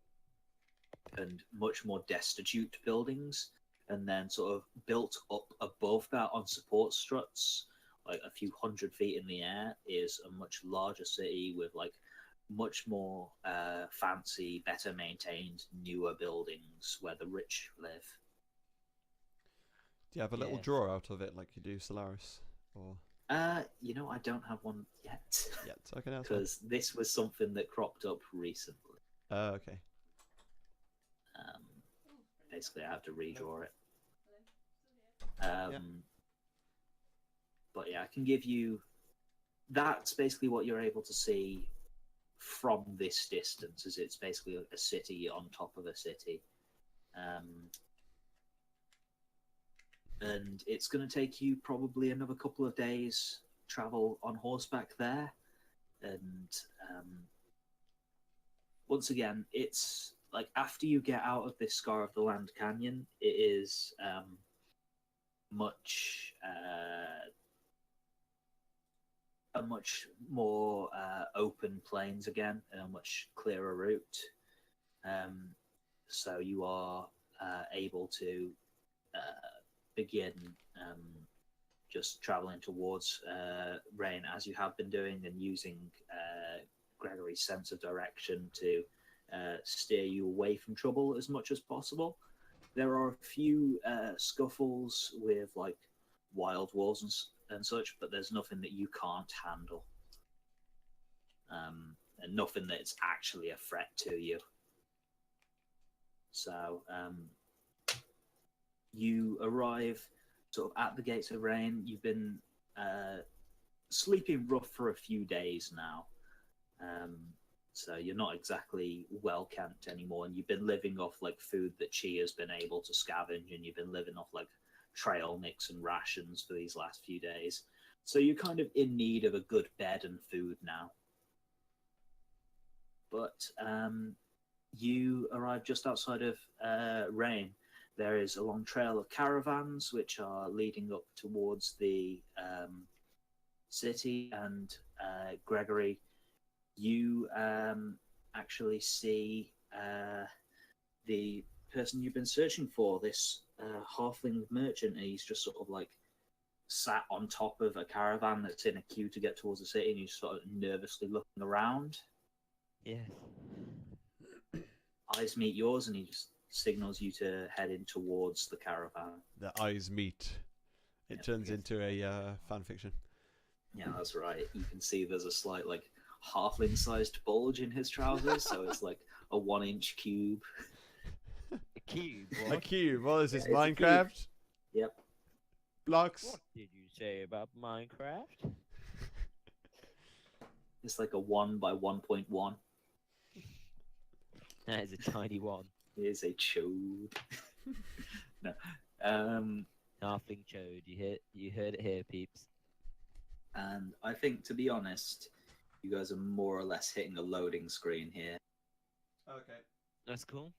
and much more destitute buildings, and then sort of built up above that on support struts, like a few 100 feet in the air, is a much larger city with like much more fancy, better maintained, newer buildings where the rich live. Do you have a little Yes. drawer out of it like you do Solaris? Or You know, I don't have one yet. yet? Okay, that's fine. Because this was something that cropped up recently. Okay. Basically, I have to redraw it. But yeah, I can give you. That's basically what you're able to see from this distance. Is it's basically a city on top of a city, and it's going to take you probably another couple of days travel on horseback there. And once again, it's like after you get out of this Scar of the Land Canyon, it is much a much more open plains again, and a much clearer route. So you are able to begin just traveling towards Rein as you have been doing, and using Gregory's sense of direction to steer you away from trouble as much as possible. There are a few scuffles with like wild wolves and such, but there's nothing that you can't handle, and nothing that's actually a threat to you. So you arrive sort of at the gates of Rein. You've been sleeping rough for a few days now. So you're not exactly well camped anymore, and you've been living off like food that Chie has been able to scavenge, and you've been living off like trail mix and rations for these last few days. So you're kind of in need of a good bed and food now. But you arrive just outside of Rein. There is a long trail of caravans which are leading up towards the city, and Gregory, you actually see the person you've been searching for, this halfling merchant, and he's just sort of like sat on top of a caravan that's in a queue to get towards the city, and he's sort of nervously looking around. Yes. Eyes meet yours, and he just signals you to head in towards the caravan. The eyes meet. It Yeah, turns yes. into a fan fiction. Yeah, that's right. You can see there's a slight like halfling-sized bulge in his trousers, so it's like a 1-inch cube. A cube. A What? cube. What is this? Yeah, it's a cube. Minecraft? Yep. Blocks? What did you say about Minecraft? It's like a 1 by 1.1. That is a tiny one. It is a chode. No. Halfling chode. You heard it here, peeps. And I think, to be honest, you guys are more or less hitting a loading screen here. Okay. That's cool.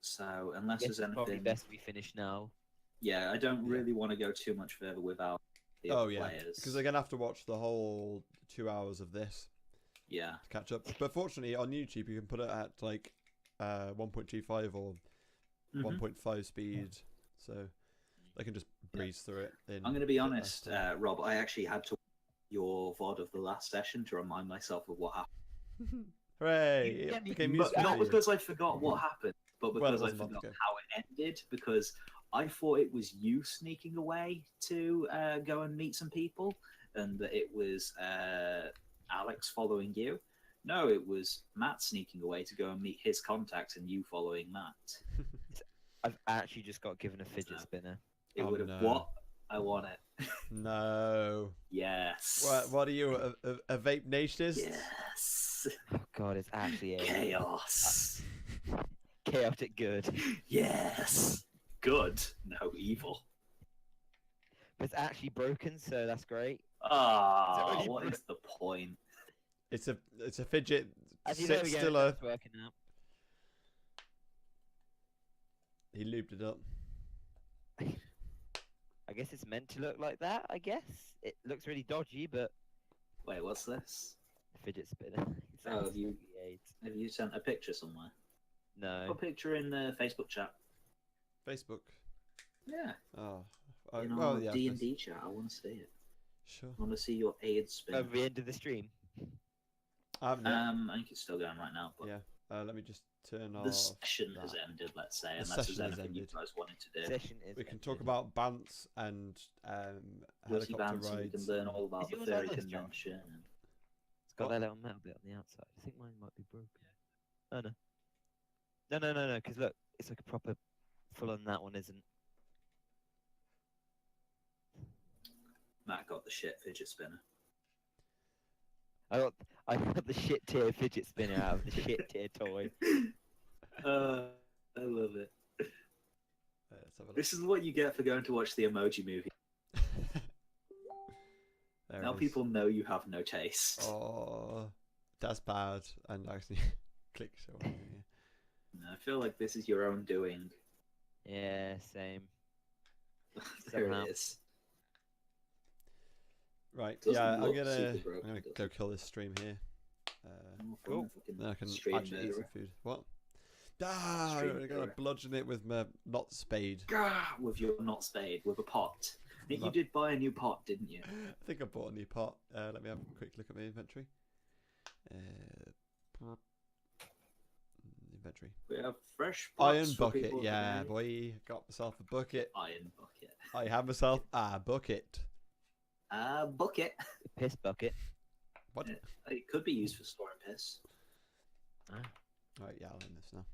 So unless Guess there's it's probably anything, best we finish now. yeah, I don't Yeah. really want to go too much further without the Oh other yeah, players. because they're gonna have to watch the whole 2 hours of this Yeah, to catch up. But fortunately, on YouTube, you can put it at like 1.25 or Mhm. 1.5 speed, so they can just breeze through it. I'm going to be honest, Rob. I actually had to watch your VOD of the last session to remind myself of what happened. Hooray! It became useful. Not because I forgot what happened, but because I wasn't long forgot ago. how it ended. Because I thought it was you sneaking away to go and meet some people, and that it was Alex following you. No, it was Matt sneaking away to go and meet his contacts, and you following Matt. I've actually just got given a fidget spinner. It Oh, would have no. what? I want it. No. Yes. What are you, a vape nationist? Yes. Oh god, it's actually a Chaos. chaotic good. Yes. Good. No evil. But it's actually broken, so that's great. Ah, already what bro- is the point? It's a fidget. Actually, Sit there we go. still. It's working now. He looped it up. I guess it's meant to look like that. I guess it looks really dodgy, but Wait, what's this? fidget spinner. It's Oh, have you- absolutely AIDS. Have you sent a picture somewhere? No. Put a picture in the Facebook chat. Facebook. Yeah. Oh. In well, our yeah. D&D chat. I want to see it. Sure. I want to see your AIDS spin. Over the end of the stream. Yeah. I think it's still going right now, but Yeah. Let me just turn the off. session has that. ended, let's say, The unless there's session has anything you ended. guys wanted to do. Session is We can talk ended. about Bants and Witty helicopter bands, and you rides. can learn all about Is the yours furry like this, John? convention. And... It's got What? that little metal bit on the outside. I think mine might be broken. Oh no. No, because look, it's like a proper full on that one isn't. Matt got the shit fidget spinner. I got the shit tier fidget spinner out of the shit tier toy. I love it. Let's have a look. This is what you get for going to watch the Emoji Movie. There Now it is. people know you have no taste. Oh, that's bad. And actually, click show. On here. I feel like this is your own doing. Yeah, same. There Somehow. it is. Right. Doesn't Yeah, I'm look gonna super broken, does go it? kill this stream here. Oh, Cool. fucking Then I can stream actually eat some murderer. food. What? Ah, Stream I'm gonna murderer. bludgeon it with my not spade. Gah, with your not spade, with a pot. I think you Not- did buy a new pot, didn't you? I think I bought a new pot. Let me have a quick look at my inventory. Inventory. We have fresh pots Iron for bucket. people Yeah, today. boy. Got myself a bucket. Iron bucket. I have myself a bucket. Bucket. The piss bucket. What? It could be used for storing piss. Ah. Right, yeah, I'll end this now.